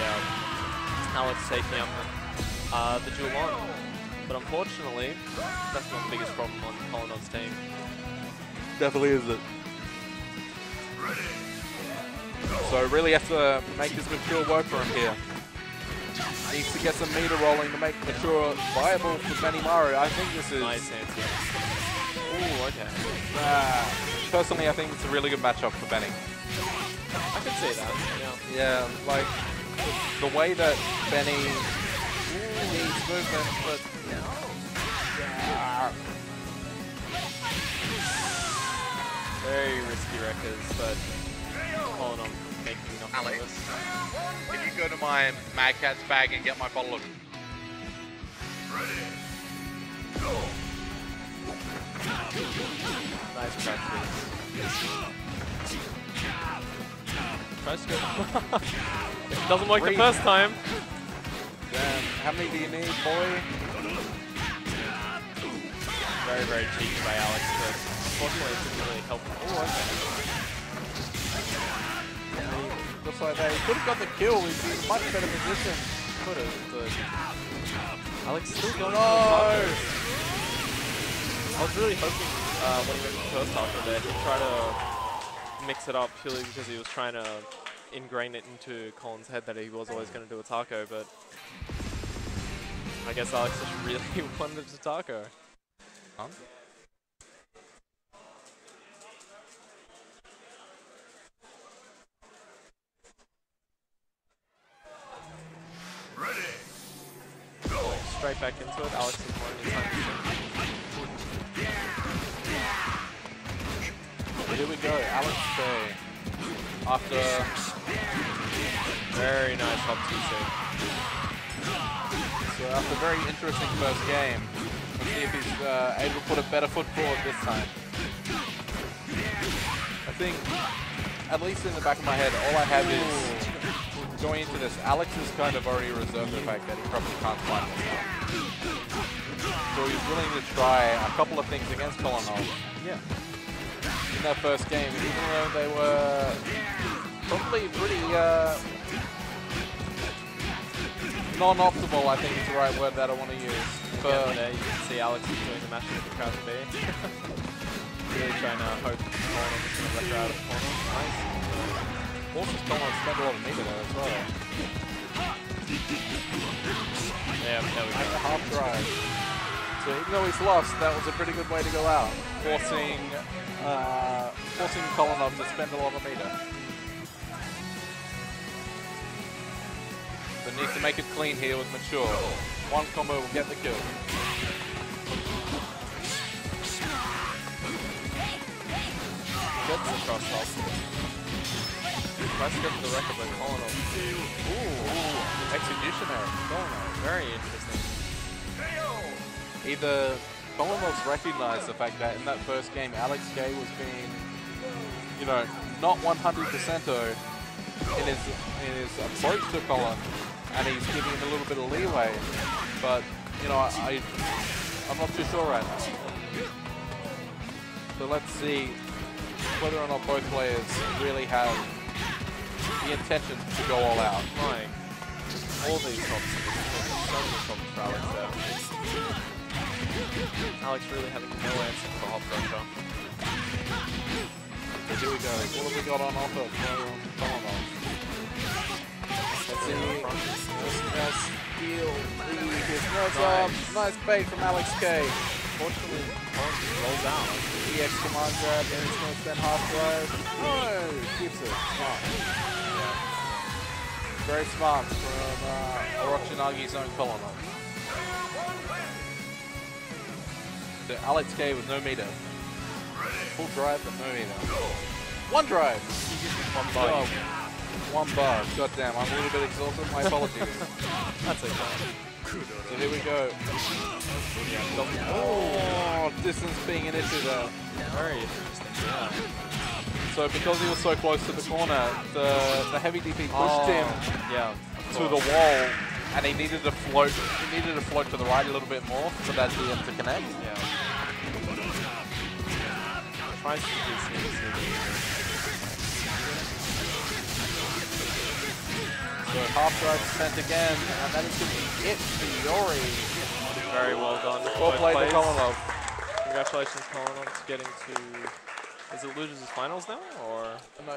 yeah, Alex taking up the duel on. But unfortunately, that's not the biggest problem on Kolonov's team. Definitely isn't. So really has to make this Mature work for him here. Needs to get some meter rolling to make Mature viable for Benny Maru. I think this is... Nice answer. Ooh, okay. Personally, I think it's a really good matchup for Benny. I can see that, yeah. Yeah, like the way that Benny needs movement, but... Very risky records, but Kolonov making enough Alex, of it. can you go to my Mad Catz bag and get my bottle of... Nice practice. Tries to go. If it doesn't work the first time. Damn, how many do you need, boy? Very, very cheeky by Alex, but unfortunately it didn't really help. Oh, okay. Looks like they could have got the kill. He's in a much better position. Could have, but Alex still going No! I was really hoping when he went to the first half of that he'd try to mix it up purely because he was trying to ingrain it into Colin's head that he was always going to do a taco, but I guess Alex just really wanted a taco. Huh? Ready. Straight back into it. Alex is more in time. Here we go, Alex K. After Very nice hop 2-6. so after a very interesting first game, let's see if he's able to put a better foot forward this time. I think, at least in the back of my head, all I have is going into this. Alex has kind of already reserved the fact that he probably can't find himself. So he's willing to try a couple of things against Kolonov. Yeah. In that first game, even though they were probably pretty non-optimal, I think is the right word that I want to use. Yeah, there you can see Alex is doing the mash with the crouch B. Really trying to hope Kolonov is going to let her out of the corner. Nice. Also, Kolonov spent a lot of meter there as well. Yeah, there we And go. a half drive. So even though he's lost, that was a pretty good way to go out, forcing Kolonov to spend a lot of meter. So needs to make it clean here with Mature. One combo will get the kill. Gets the cross off. Tries to go for the record by Kolonov. Ooh, executioner. Kolonov. Very interesting. Either Kolonov's recognized the fact that in that first game, Alex K was being, you know, not 100%er in his approach to Colin, and he's giving him a little bit of leeway. But you know, I'm not too sure right now. So let's see whether or not both players really have the intention to go all out. Like, all these tops, so many tops for Alex there. Alex really having no answer for hop pressure. So here we go. What have we got on offer from Kolonov? Let's see. Let's steal. Nice bait from Alex K. Fortunately, Kolonov rolls out. EX command grab, and it's going to spend half drive. No, keeps it. Smart. Yeah. Very smart from Orochinagi's own Kolonov. So Alex K with no meter. Full drive, but no meter. One drive! One bar. Oh, one bar. God damn, I'm a little bit exhausted. My apologies. That's okay. So here we go. Oh, distance being an issue there. Very interesting. Yeah. So because he was so close to the corner, the heavy DP pushed him Yeah. to the wall, and he needed to float. He needed to float to the right a little bit more for that DM to connect. Yeah. Tries to do So half drive sent again, and that is going to be it for Yori. Very well done. Well played to Kolanov. Congratulations, Kolanov, getting to. Is it losers finals now, or? No,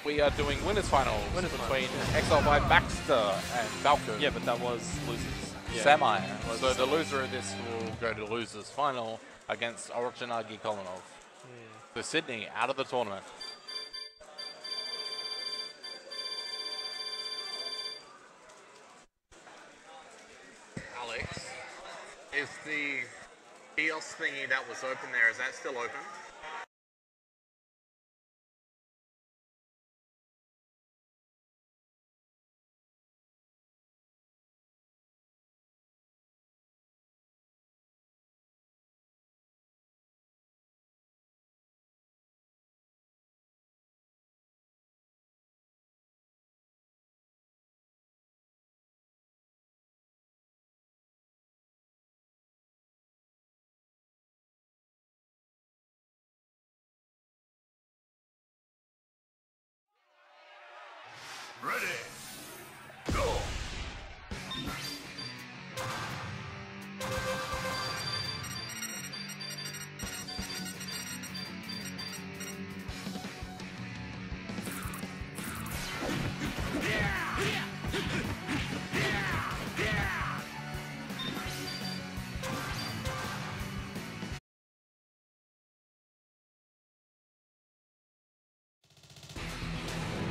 we are doing winners finals between XLY Baxter and Falco. Yeah, but that was losers. Yeah. Semi. So the loser of this will go to losers final against Orochanagi Kolanov. So Sydney out of the tournament. Alex, is the kiosk thingy that was open there, is that still open? Ready. Go.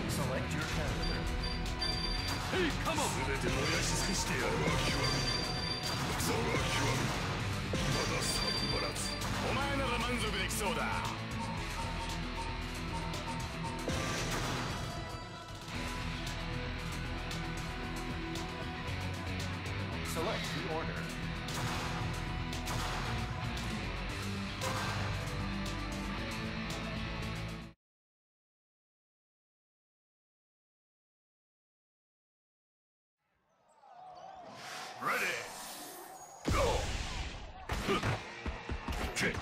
Select your character. Hey, come on! 全て燃やし尽くしてやるわ、極み。草は極み。まだ寒まらず。お前なら満足できそうだ。Select the order. Ready. Go. Kick.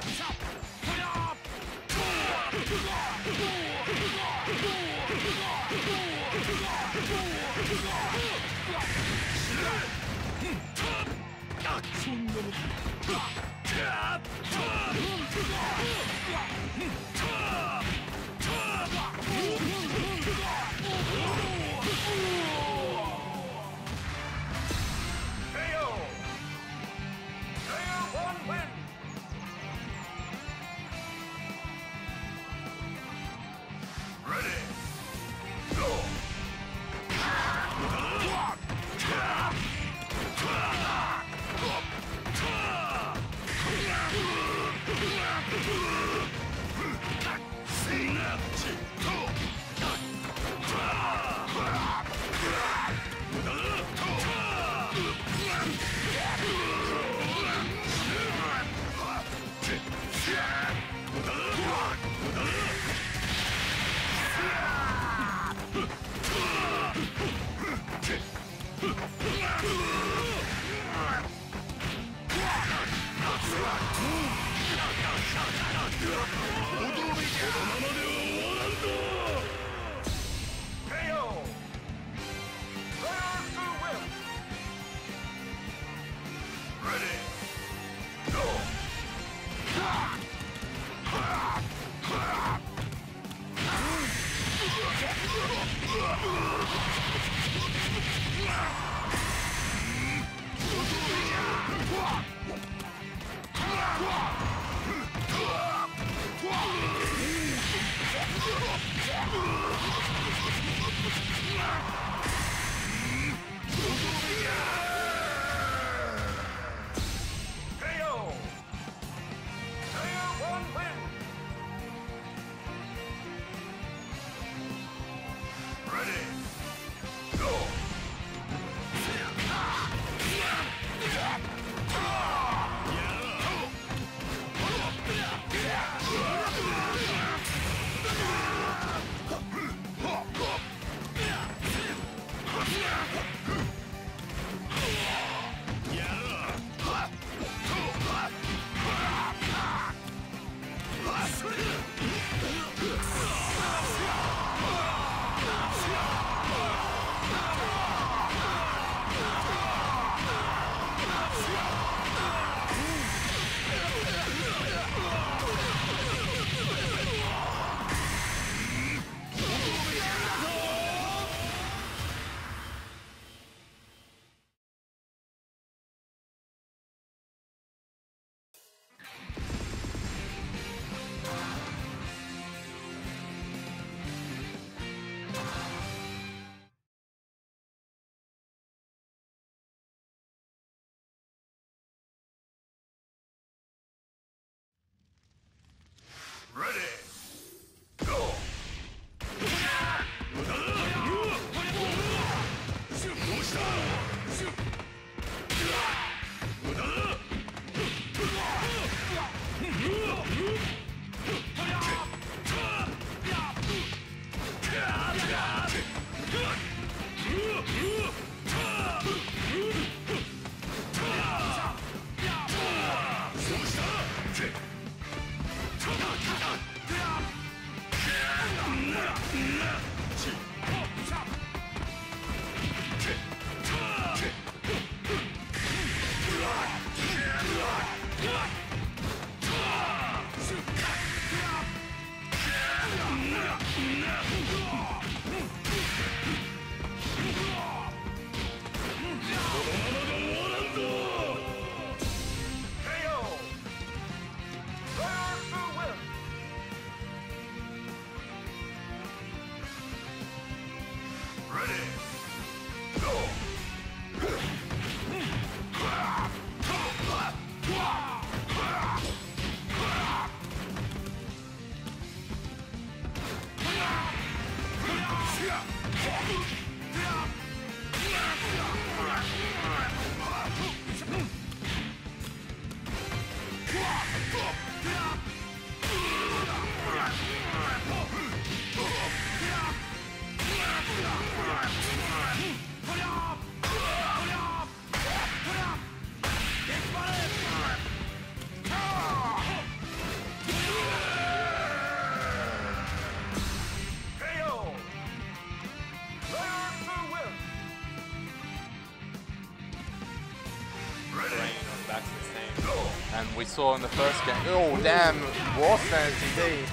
And we saw in the first game, oh damn, War Stand TD.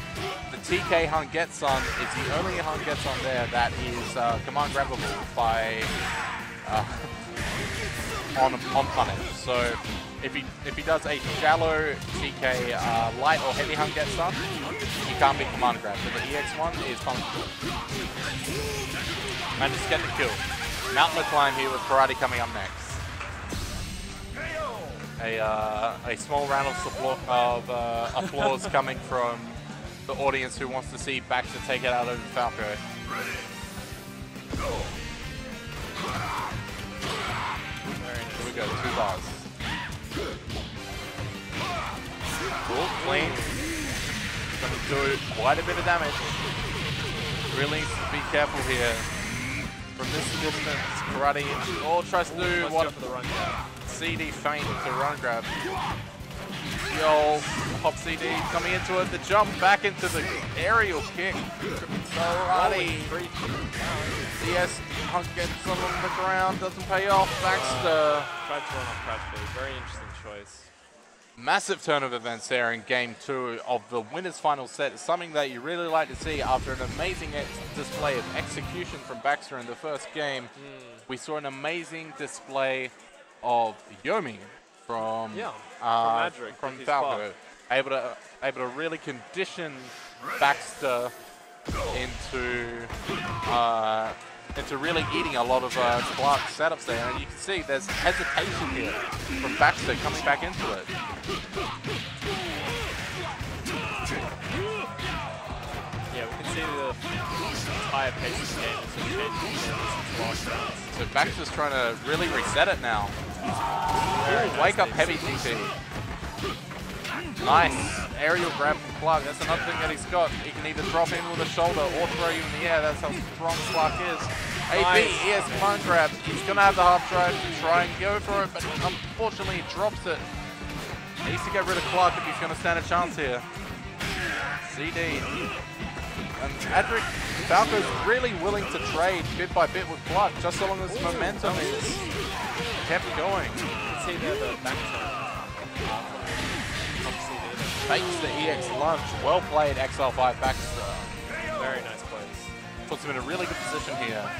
The TK Hungetsun is the only Hungetsun there that is command grabbable by on punish. So if he does a shallow TK light or heavy Hungetsun, he can't be command grabbed. But the EX one is punishable. And just get the kill. Mountain climb here with Karate coming up next. A small round of applause coming from the audience who wants to see Baxter take it out of Falco. Here we go, 2 bars. Cool, clean. Gonna do quite a bit of damage. Really needs to be careful here. From this distance, Karate tries to do what the run grab. CD feint to run grab. Yo, hop CD coming into it. The jump back into the aerial kick. Karate. CS Hunk gets on the ground, doesn't pay off. Baxter. Tried to run off crash phase. Very interesting choice. Massive turn of events there in game 2 of the winners final set. It's something that you really like to see after an amazing display of execution from Baxter in the first game. We saw an amazing display of Yomi from Falco, able to really condition Baxter into really eating a lot of Clark's setups there, and you can see there's hesitation here from Baxter coming back into it. Yeah, we can see the higher pace of the game. So Baxter's trying to really reset it now. Ooh, wake up heavy TT. Nice. Aerial grab from Clark. That's another thing that he's got. He can either drop in with a shoulder or throw you in the air. That's how strong Clark is. AB, he has command grab. He's going to have the half drive to try and go for it, but unfortunately he drops it. He needs to get rid of Clark if he's going to stand a chance here. CD. And Adric, Falco's really willing to trade bit by bit with Clark, just so long as momentum is kept going. You can see there the back turn. Fakes the EX lunge. Well played, XL5 Baxter. Very nice plays. Puts him in a really good position here.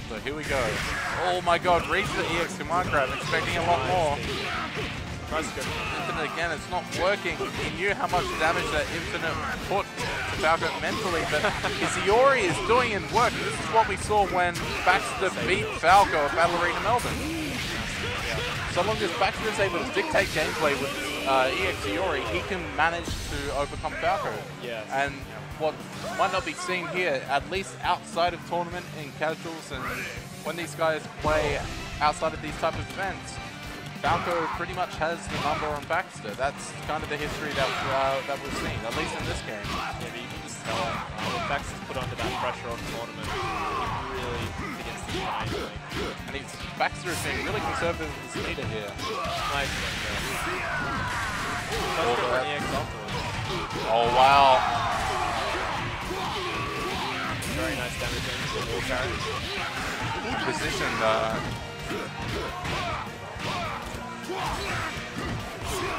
So here we go. Oh my god, reads the EX command grab, expecting a lot more. Tries to go infinite again, it's not working. He knew how much damage that infinite put to Falco mentally, but his Iori is doing in work. This is what we saw when Baxter beat Falco at Battle Arena Melbourne. So long as Baxter is able to dictate gameplay with EX Iori, he can manage to overcome Falco. Yes. And what might not be seen here, at least outside of tournament in casuals, and when these guys play outside of these type of events, Falco pretty much has the number on Baxter. That's kind of the history that we've seen, at least in this game. Yeah, but you can just tell when Baxter's put under that pressure on tournament, he really begins to shine. And Baxter is being really conservative with his leader here. Nice one there. Oh wow. Very nice damage into the wall carry. Positioned.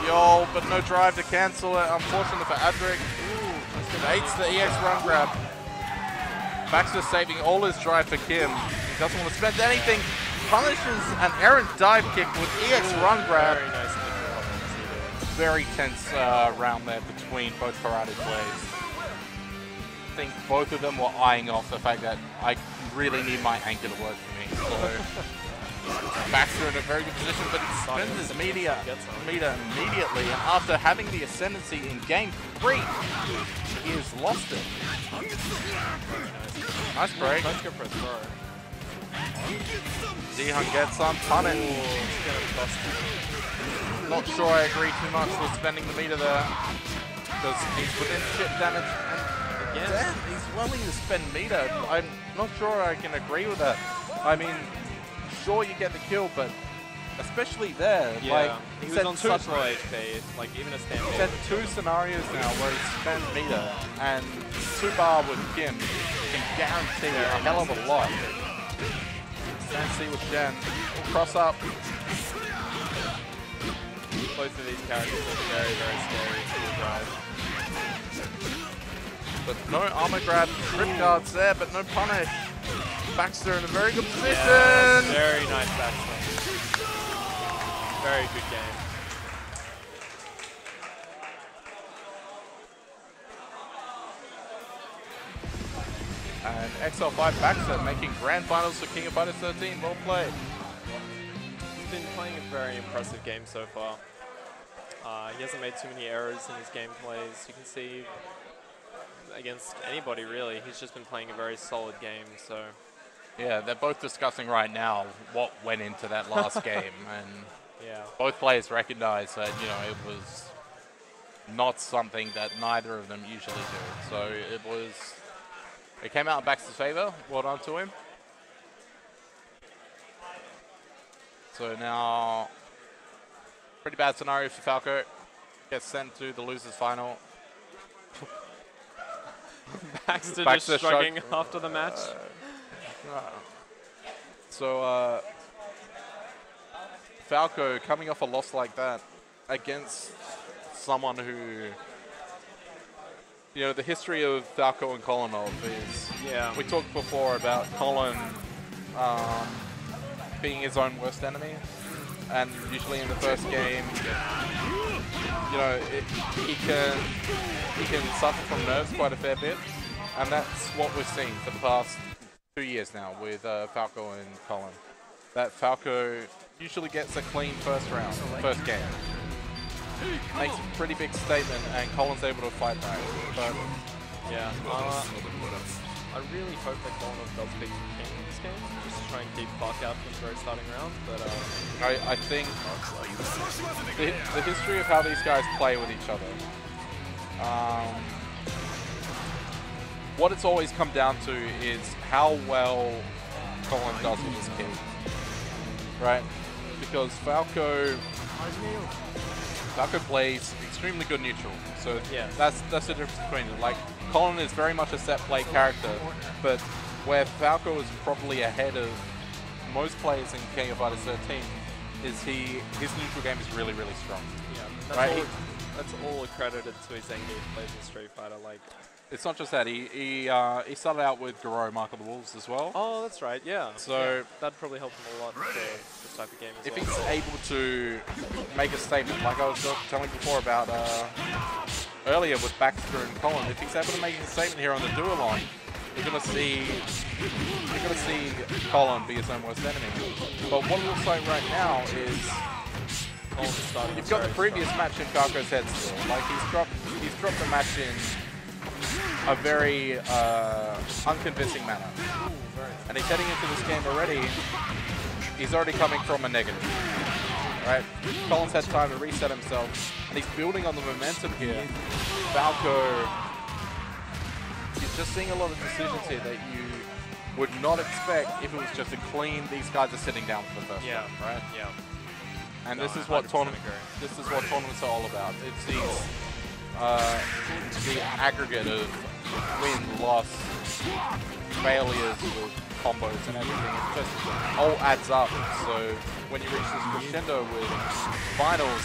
Yo, but no drive to cancel it. Unfortunately for Adric. Baits the EX run grab. Baxter saving all his drive for Kim. He doesn't want to spend anything. Punishes an errant dive kick with EX run grab. Very nice. Very tense round there between both karate players. I think both of them were eyeing off the fact that I really need my anchor to work for me. So Baxter in a very good position, but he spends his meter immediately, and after having the ascendancy in game 3, he has lost it. Nice break. Let's go for a throw. Zihun gets some punish. Not sure I agree too much with spending the meter there, because he's within chip damage, and again, he's willing to spend meter. I'm not sure I can agree with that. I mean, sure you get the kill, but especially there, like he was on such low HP, like even a stand. He's had 2 scenarios now where he spent meter, and 2-bar with Kim can guarantee a hell of a lot. Stand C with Jen, cross up. Both of these characters are very, very scary to drive. But no armor grab, grip guards there, but no punish. Baxter in a very good position. Yeah, very nice Baxter. Very good game. And XL5 Baxter making grand finals for King of Fighters 13. Well played. He's been playing a very impressive game so far. He hasn't made too many errors in his gameplays. You can see against anybody really, he's just been playing a very solid game. So yeah, they're both discussing right now what went into that last game, and yeah, both players recognize that, you know, it was not something that neither of them usually do. So it came out in Baxter's favor. Well done to him. So now, pretty bad scenario for Falco. Gets sent to the losers final. Baxter just shrugging after the match. So Falco coming off a loss like that against someone who, you know, the history of Falco and Kolinov is, we talked before about Colin being his own worst enemy, and usually in the first game, you know, he can suffer from nerves quite a fair bit, and that's what we've seen for the past 2 years now with Falco and Colin. That Falco usually gets a clean first game. Makes a pretty big statement, and Colin's able to fight back. But yeah, I really hope that Kolinov does beat King in this game, just to try and keep Buck out from the very starting round. But I think the history of how these guys play with each other, what it's always come down to is how well Colin does with his kid, right? Because Falco plays extremely good neutral, so that's the difference between it. Like, Colin is very much a set play character, but where Falco is probably ahead of most players in King of Fighters 13 is his neutral game is really, really strong. Yeah, that's all accredited to his Zengi who plays in Street Fighter. Like, it's not just that, he started out with Goro, Mark of the Wolves as well. Oh, that's right, yeah. So that'd probably help him a lot for this type of game as if well. he's able to make a statement, like I was telling before about earlier with Baxter and Colin, if he's able to make a statement here on the dualon, you're gonna see Colin be his own worst enemy. But what it looks like right now is you've got the previous match in Falco's head still. Like, he's dropped the match in a very unconvincing manner. And he's heading into this game already. He's already coming from a negative, right? Colin's had time to reset himself, and he's building on the momentum here. Falco, you're just seeing a lot of decisions here that you would not expect if it was just a clean, these guys are sitting down for the first time, right? Yeah. And this is what tournaments are all about. It's these the aggregate of win, loss, failures with combos and everything. It just all adds up. So when you reach this crescendo with finals,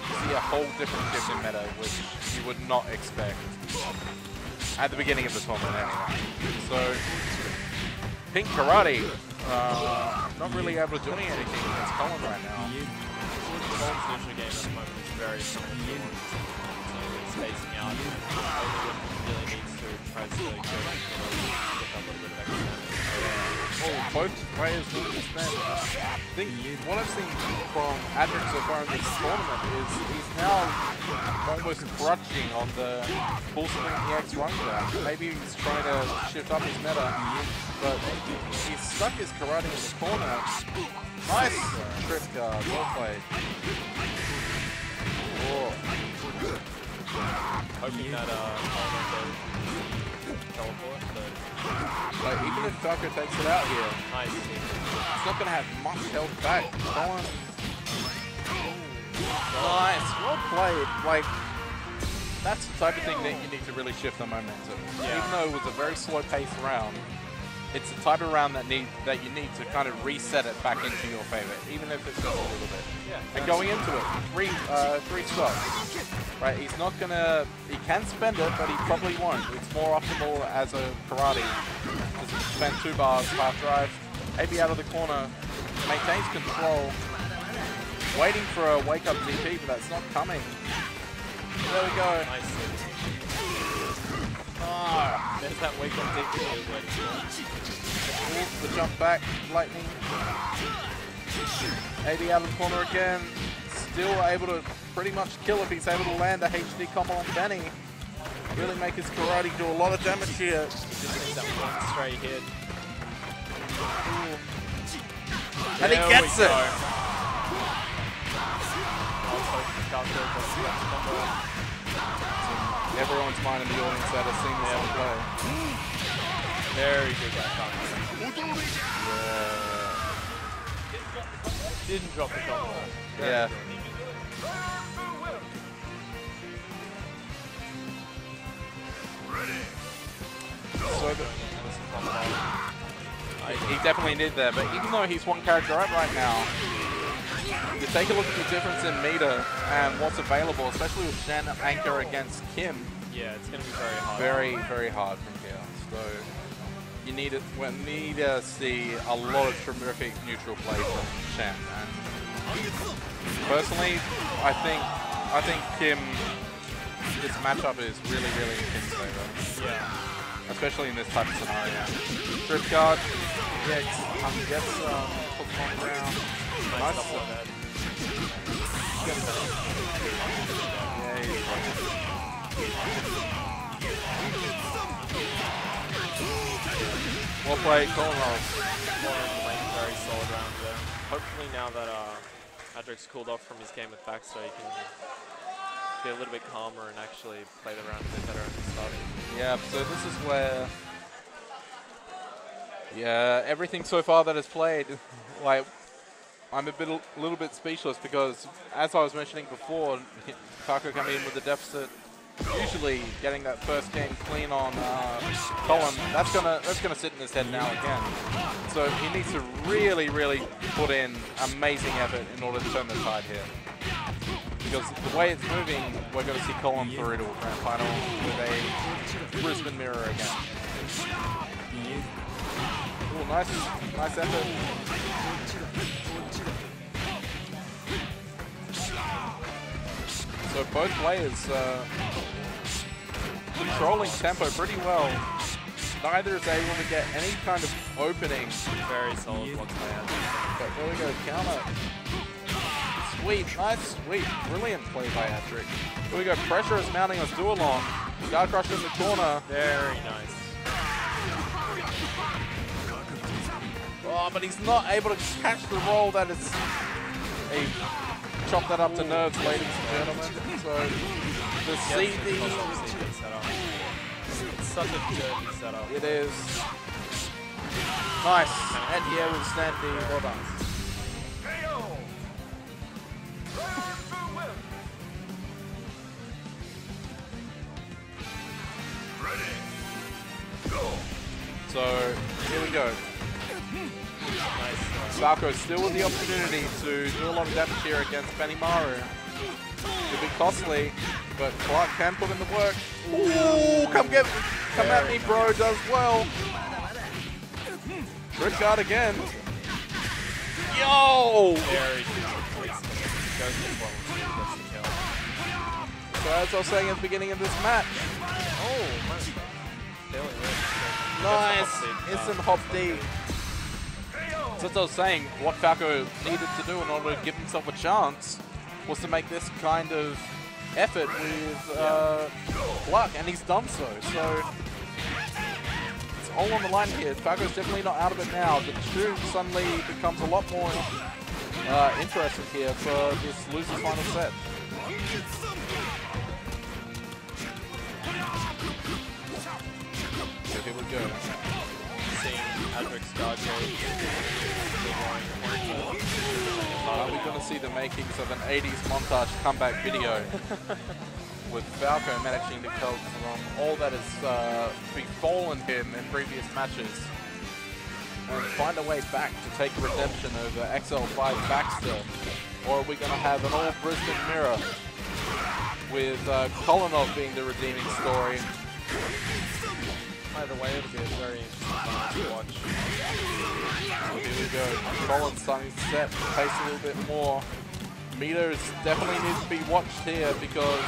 you see a whole different shift in meta, which you would not expect at the beginning of the tournament anyway. So Pink Karate not really able to do anything against Colin right now. Colin's neutral game at the moment is very similar to spacing out. Only when he really needs to tries to go pick up a little bit of extra damage. Oh, both players doing this then. I think what I've seen from Adric so far in this tournament is he's now almost crutching on the full swing EX run down. Maybe he's trying to shift up his meta, but he's stuck his karate in the corner. Nice trip guard, well played. Oh. Hoping that teleport, but even if Taco takes it out here, nice. it's not going to have much health back. Nice, well played. Like, that's the type of thing that you need to really shift the momentum. Yeah. Even though it was a very slow paced round, it's the type of round that you need to kind of reset it back into your favor, even if it's just a little bit. Yeah. And going into it, three stocks. Right, he's not gonna. He can spend it, but he probably won't. It's more optimal as a karate. Just spend 2 bars, half drive, maybe out of the corner, maintains control, waiting for a wake up DP, but that's not coming. There we go. Nice. Ah, There's that wake up DP he was waiting for. the jump back, lightning. Maybe out of the corner again. Still able to pretty much kill if he's able to land a HD combo on Benny. Really make his karate do a lot of damage here. Just needs that one straight hit. And he gets it! Everyone's mind in the audience that has seen this on play. Very good guy. Yeah. Didn't drop the combo. Yeah. So he definitely did that, but even though he's one character up right now, you take a look at the difference in meter and what's available, especially with Shen Anchor against Kim. Yeah, it's going to be very hard. Very, very hard from here. So you need to see a lot of terrific neutral play from Shen. And personally, I think Kim, this matchup is really, really in Kim's favor. Yeah. Especially in this type of scenario. Trip guard, gets Pokemon down. Nice. Well played, Colin Rolls. Very solid round there. Hopefully now that Adric's cooled off from his game with Baxter, he can be a little bit calmer and actually play the round a bit better at the start. Yeah, so this is where, everything so far that has played, like, I'm a little bit speechless because, as I was mentioning before, Taco coming in with the deficit, usually getting that first game clean on Colin, that's gonna sit in his head now again. So he needs to really, really put in amazing effort in order to turn the tide here. Because the way it's moving, we're going to see Colin through to a grand final with a Brisbane mirror again. Ooh, nice effort. So both players controlling tempo pretty well. Neither is able to get any kind of opening. Very solid blocks by Adric. But there we go, counter. Sweet, nice, sweet, brilliant play by Adric. Here we go, pressure is mounting on Duolong. Guard Crush in the corner. Very nice. Oh, but he's not able to catch the roll. That is a chop that up to nerves, ladies and gentlemen. So the CD. Setup. It's such a dirty setup. It is. Nice. And here with Sandy. Well done. So here we go. Nice. Falco still with the opportunity to do a lot of damage here against Benimaru. Could be costly, but Clark can put in the work. Ooh, come at me, bro, does well. Trip guard again. Yo! Very good. Goes this one. Gets the kill. So So as I was saying at the beginning of this match, Oh, man. Failing it. nice, instant hop D. So as I was saying, what Falco needed to do in order to give himself a chance was to make this kind of effort with luck, and he's done so. So it's all on the line here. Falco's definitely not out of it now. The tune suddenly becomes a lot more interesting here for this loser's final set. So here we go. Seeing Adric's Stargate. Are we going to see the makings of an 80s montage comeback video with Falco managing to cope from all that has befallen him in previous matches and find a way back to take redemption over XL5 Baxter? Or are we going to have an all Brisbane mirror with Kolinov being the redeeming story? Either way, it'll be a very interesting to watch. So here we go. Collins starting to set the pace a little bit more. Meters definitely need to be watched here because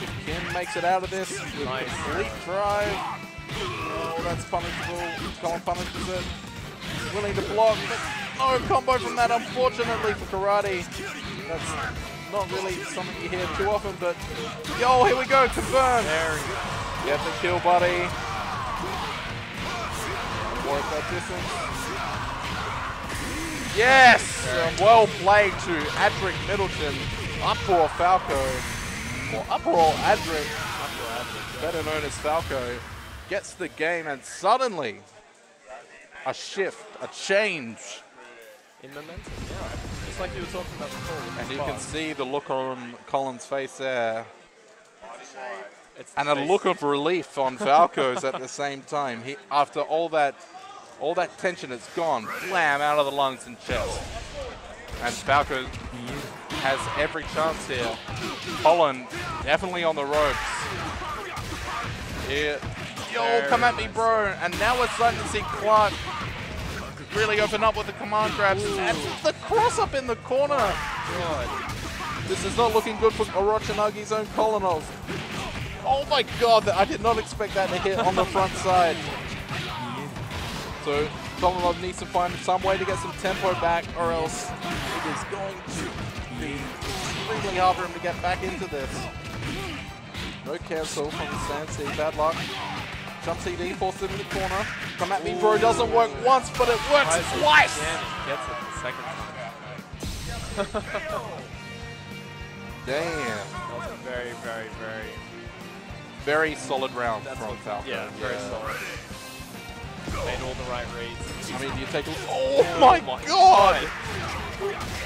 if Kim makes it out of this with Nice. a leap drive, oh, that's punishable. Colin punishes it. Willing to block, but no combo from that, unfortunately for Karate. That's not really something you hear too often, but yo, here we go, confirmed. There we go. Get the kill, buddy. Work that distance. Yes! Well played to Adric Middleton. Uproar Falco. Or Uproar Adric. Better known as Falco. Gets the game, and suddenly a shift, a change. In momentum, yeah. Just like you were talking about before. And you can see the look on Colin's face there. It's And a look of relief on Falco's at the same time. He, after all that tension, it's gone, blam, out of the lungs and chest. And Falco has every chance here. Colin definitely on the ropes. Here, yo, come at me, bro. And now we're starting to see Clark really open up with the command grabs. And the cross up in the corner. God. This is not looking good for Orochinagi's own Kolinov. Oh my god, I did not expect that to hit on the front side. So Kolinov needs to find some way to get some tempo back, or else it is going to be extremely hard for him to get back into this. No cancel from the stand C, bad luck. Jump CD, forced him in the corner. Come at me, bro, doesn't work once, but it works twice! Gets it the second time. Damn. That was a very, very, very solid round from Falco. Yeah, very solid. Made all the right reads. I mean, you take a look. Oh my god!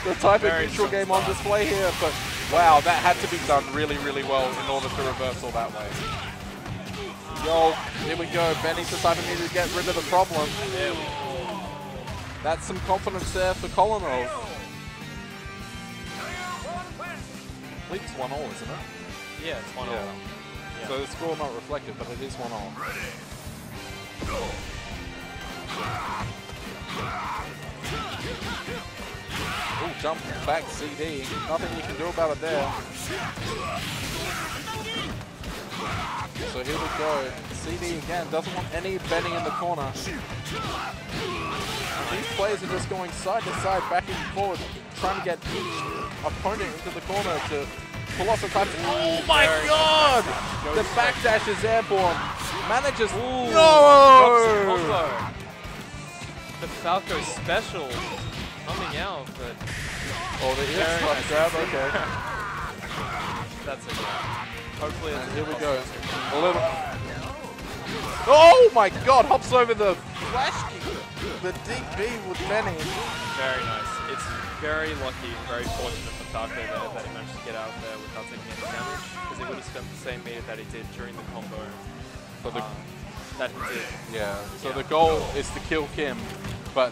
The type of neutral game on display here, but wow, that had to be done really, really well in order to reverse all that way. Yo, here we go. Benny's the type of need to get rid of the problem. There we go. That's some confidence there for Kolinov. I believe it's 1-1, isn't it? Yeah, it's 1-0. Yeah. So the score not reflected, but it is 1-1. Ooh, jump back CD. Nothing you can do about it there. So here we go. CD again doesn't want any Benny in the corner. These players are just going side to side, back and forward, trying to get each opponent into the corner to pull off the type. Oh my god! The backdash is airborne. Manages. No! The Falco special coming out, but oh, the ear slap grab. Okay. That's it. Hopefully, and here we go. A little. Oh my god! Hops over the flash kick. The DP with Benny. Very nice. It's very lucky, very fortunate for Falco there that he managed to get out there without taking any damage, because he would have spent the same meter that he did during the combo. So the that he did. Yeah. So the goal is to kill Kim, but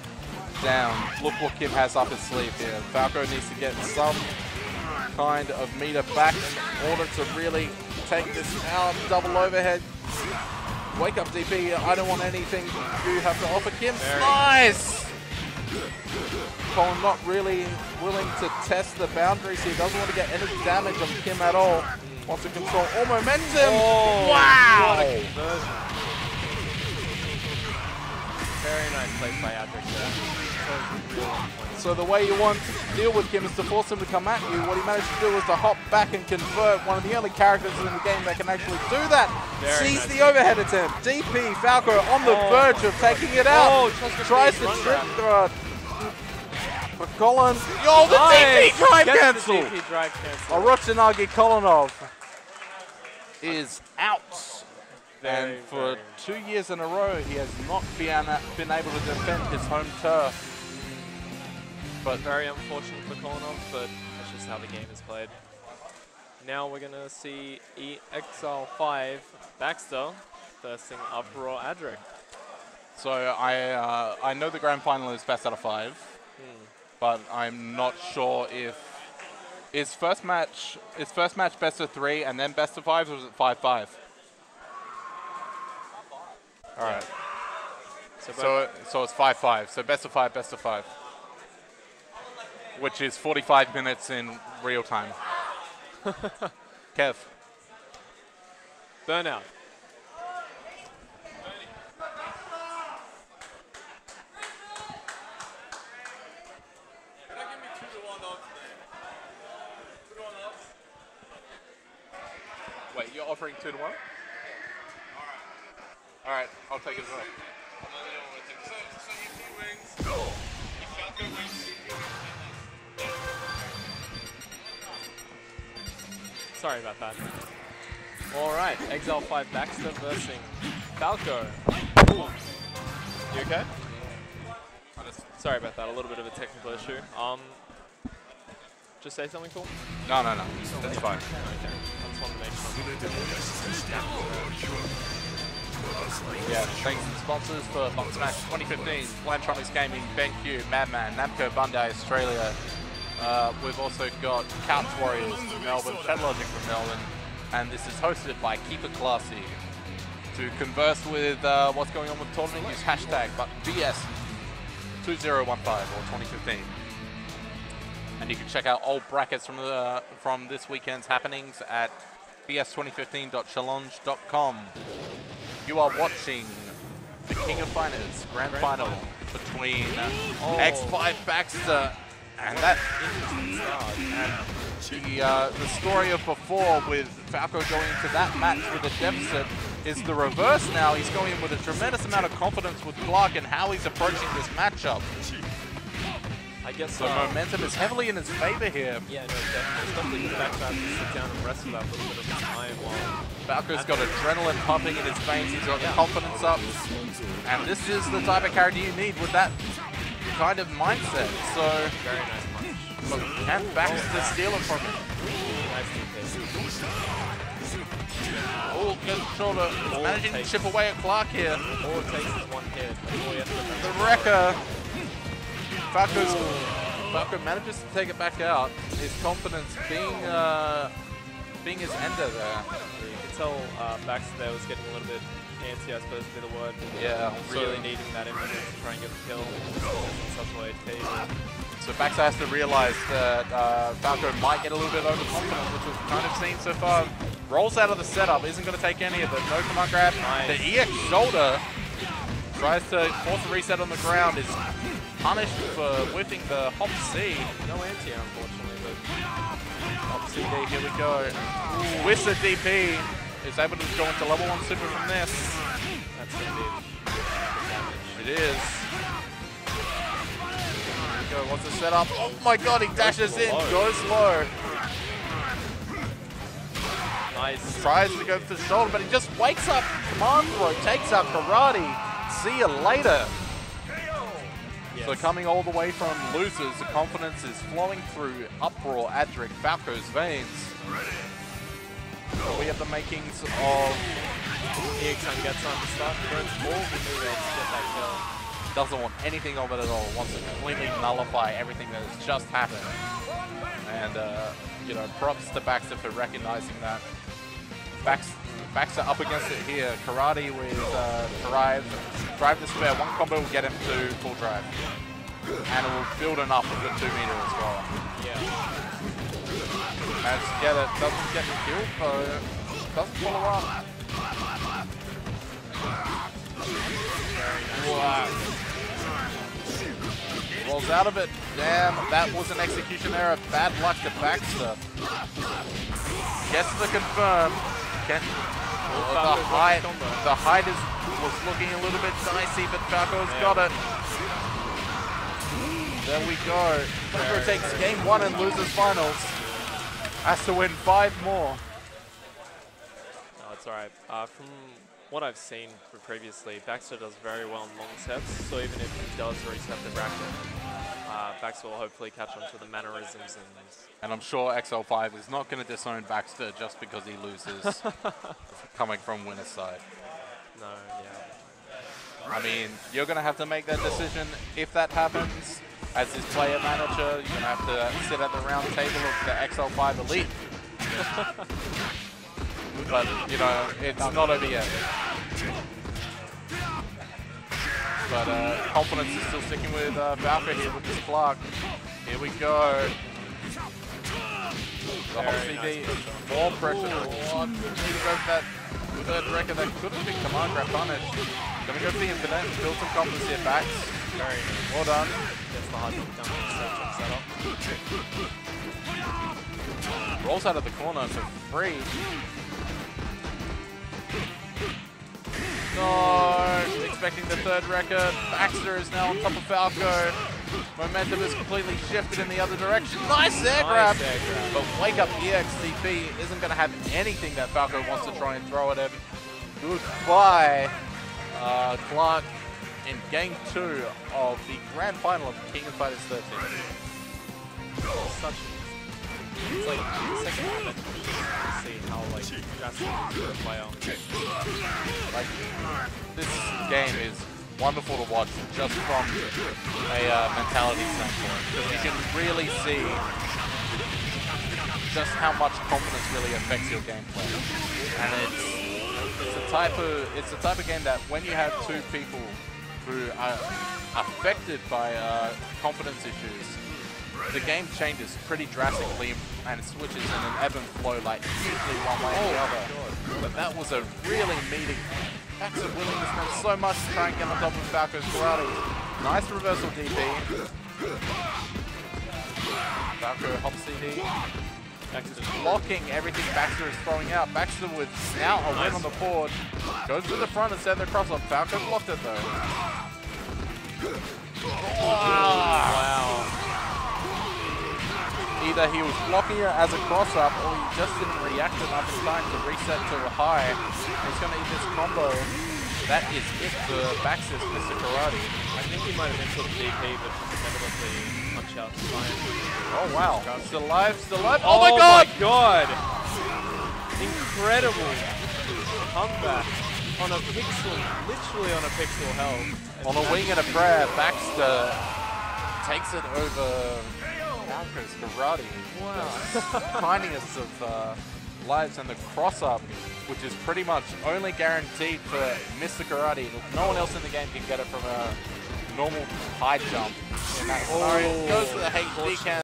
damn, look what Kim has up his sleeve here. Falco needs to get some kind of meter back in order to really take this out. Double overhead. Wake up, DP. I don't want anything you have to offer, Kim. Nice! Colin not really willing to test the boundaries here. Doesn't want to get any damage on Kim at all. Wants to control all momentum. Oh, wow! What a conversion. Very nice play by Adric there. So the way you want to deal with Kim is to force him to come at you. What he managed to do was to hop back and convert. One of the only characters in the game that can actually do that. Sees the overhead attempt. DP Falco on the verge of taking it out. Tries to trip throw it. But Colin, yo, the DP drive cancel! Orochanagi Kolinov is out. And for 2 years in a row, he has not been able to defend his home turf. But very unfortunate for Kolinov, but that's just how the game is played. Now we're going to see EXILE5 Baxter versing Uproar Adric. So I know the grand final is best out of 5. But I'm not sure if is first match best of 3 and then best of 5s, or is it 5-5? All right. So it's 5-5. So best of 5, best of 5, which is 45 minutes in real time. Kev. Burnout. Wait, you're offering 2 to 1? All right, I'll take it as well. So you do wings. You Falco wings. Sorry about that. All right, EXILE5 Baxter versus Falco. You okay? Sorry about that, a little bit of a technical issue. Just say something cool? No. That's fine. Okay. I just wanted to make sure. Yeah, thanks to sponsors for Box Smash 2015, Plantronics Gaming, BenQ, Madman, Namco Bandai Australia. We've also got Couch Warriors from Melbourne, Shadlogic from Melbourne, and this is hosted by Keep It Classy. To converse with what's going on with the tournament, use hashtag BS2015 or 2015. And you can check out old brackets from this weekend's happenings at bs2015.challenge.com. You are watching the King of Fighters Grand Final between X5 Baxter and that the story of before with Falco going into that match with a deficit is the reverse now. He's going in with a tremendous amount of confidence with Clark and how he's approaching this matchup. I guess the momentum is heavily in his favor here. Yeah, no, definitely. Especially because Baxter has to sit down and rest for that little bit of time while Falco's got adrenaline pumping in his veins. He's got the confidence up. And this is the type of character you need with that kind of mindset. So, very nice punch. But can Baxter steal it from him? Nice defense. Oh, good shoulder. Managing to chip away at Clark here. All it takes is one hit. The wrecker. Falco manages to take it back out. His confidence being his ender there. You can tell Baxter there was getting a little bit antsy, I suppose would be the word. Yeah. Really needing that impetus to try and get the kill in such a way. So Baxter has to realize that Falco might get a little bit overconfident, which we've kind of seen so far. Rolls out of the setup, isn't going to take any of it. No command grab. Nice. The EX shoulder tries to force a reset on the ground. Is punished for whiffing the hop C. No anti, unfortunately, but hop CD, here we go. With the DP, is able to go into level 1 super from this. That's going to be damage. It is. Here we go, what's the setup? Oh my god, he dashes in, goes low. Nice. Tries to go for the shoulder, but he just wakes up. Command throw, takes out Karate. See you later. Yes. So coming all the way from losers, the confidence is flowing through Uproar Adric Falco's veins. So we have the makings of EXILE gets on to start, burns all the moves to get that kill. Doesn't want anything of it at all. Wants to completely nullify everything that has just happened. And you know, props to Baxter for recognizing that. Baxter up against it here. Karate with drive to spare. One combo will get him to full drive. and it will build enough of the 2 meter as well. Yeah. Managed to get it, doesn't get the kill, but doesn't follow up. Wow. Rolls out of it. Damn, that was an execution error. Bad luck to Baxter. Gets the confirm. The height was looking a little bit dicey, but Falco's got it. There we go. Falco takes game 1 and loses finals. Has to win 5 more. No, it's alright. From what I've seen previously, Baxter does very well in long sets, so even if he does reset the bracket, Baxter will hopefully catch on to the mannerisms. And I'm sure XL5 is not going to disown Baxter just because he loses coming from winner's side. No, yeah. I mean, you're going to have to make that decision if that happens. As his player manager, you're going to have to sit at the round table of the XL5 Elite. But, you know, it's not over yet. But confidence is still sticking with Valka here with this block. Here we go. The hot CD, more pressure. Oh, need to go for that third record that could have been command grab punished. Gonna go for the infinite, build some confidence here, Bax. Very well done. Gets the hard setup. Rolls out of the corner for free. No, expecting the third record. Baxter is now on top of Falco. Momentum is completely shifted in the other direction. Nice air grab. But Wake Up EXCP isn't going to have anything that Falco wants to try and throw at him. Goodbye, Clark, in Game 2 of the grand final of King of Fighters 13. Such it's like the second half to see how like drastic the player. Like this game is wonderful to watch just from a mentality standpoint, because you can really see just how much confidence really affects your gameplay. And it's the type of game that when you have two people who are affected by confidence issues, the game changes pretty drastically and it switches in an ebb and flow, like usually one way or the other. But that was a really meaty Baxter willing to spend so much to try and get on top of Falco's karate. Nice reversal DP. Falco hop CD. Baxter's blocking everything Baxter is throwing out. Baxter with now a win on the board. Goes to the front instead of the cross up. Falco blocked it though. Wow. Either he was blocking it as a cross-up or he just didn't react enough in time to reset to a high. He's going to eat this combo. That is it for Baxter's Mr. Karate. I think he might have been sort of DP, but inevitably punch out Science. Oh wow. Still alive, still alive. Oh my god! Incredible comeback on a pixel, literally on a pixel health. On a wing and a prayer, Baxter takes it over Falco's karate. Wow. Tiniest of lives and the cross-up, which is pretty much only guaranteed for Mr. Karate. No one else in the game can get it from a normal high jump in that scenario. Goes to the HD cam.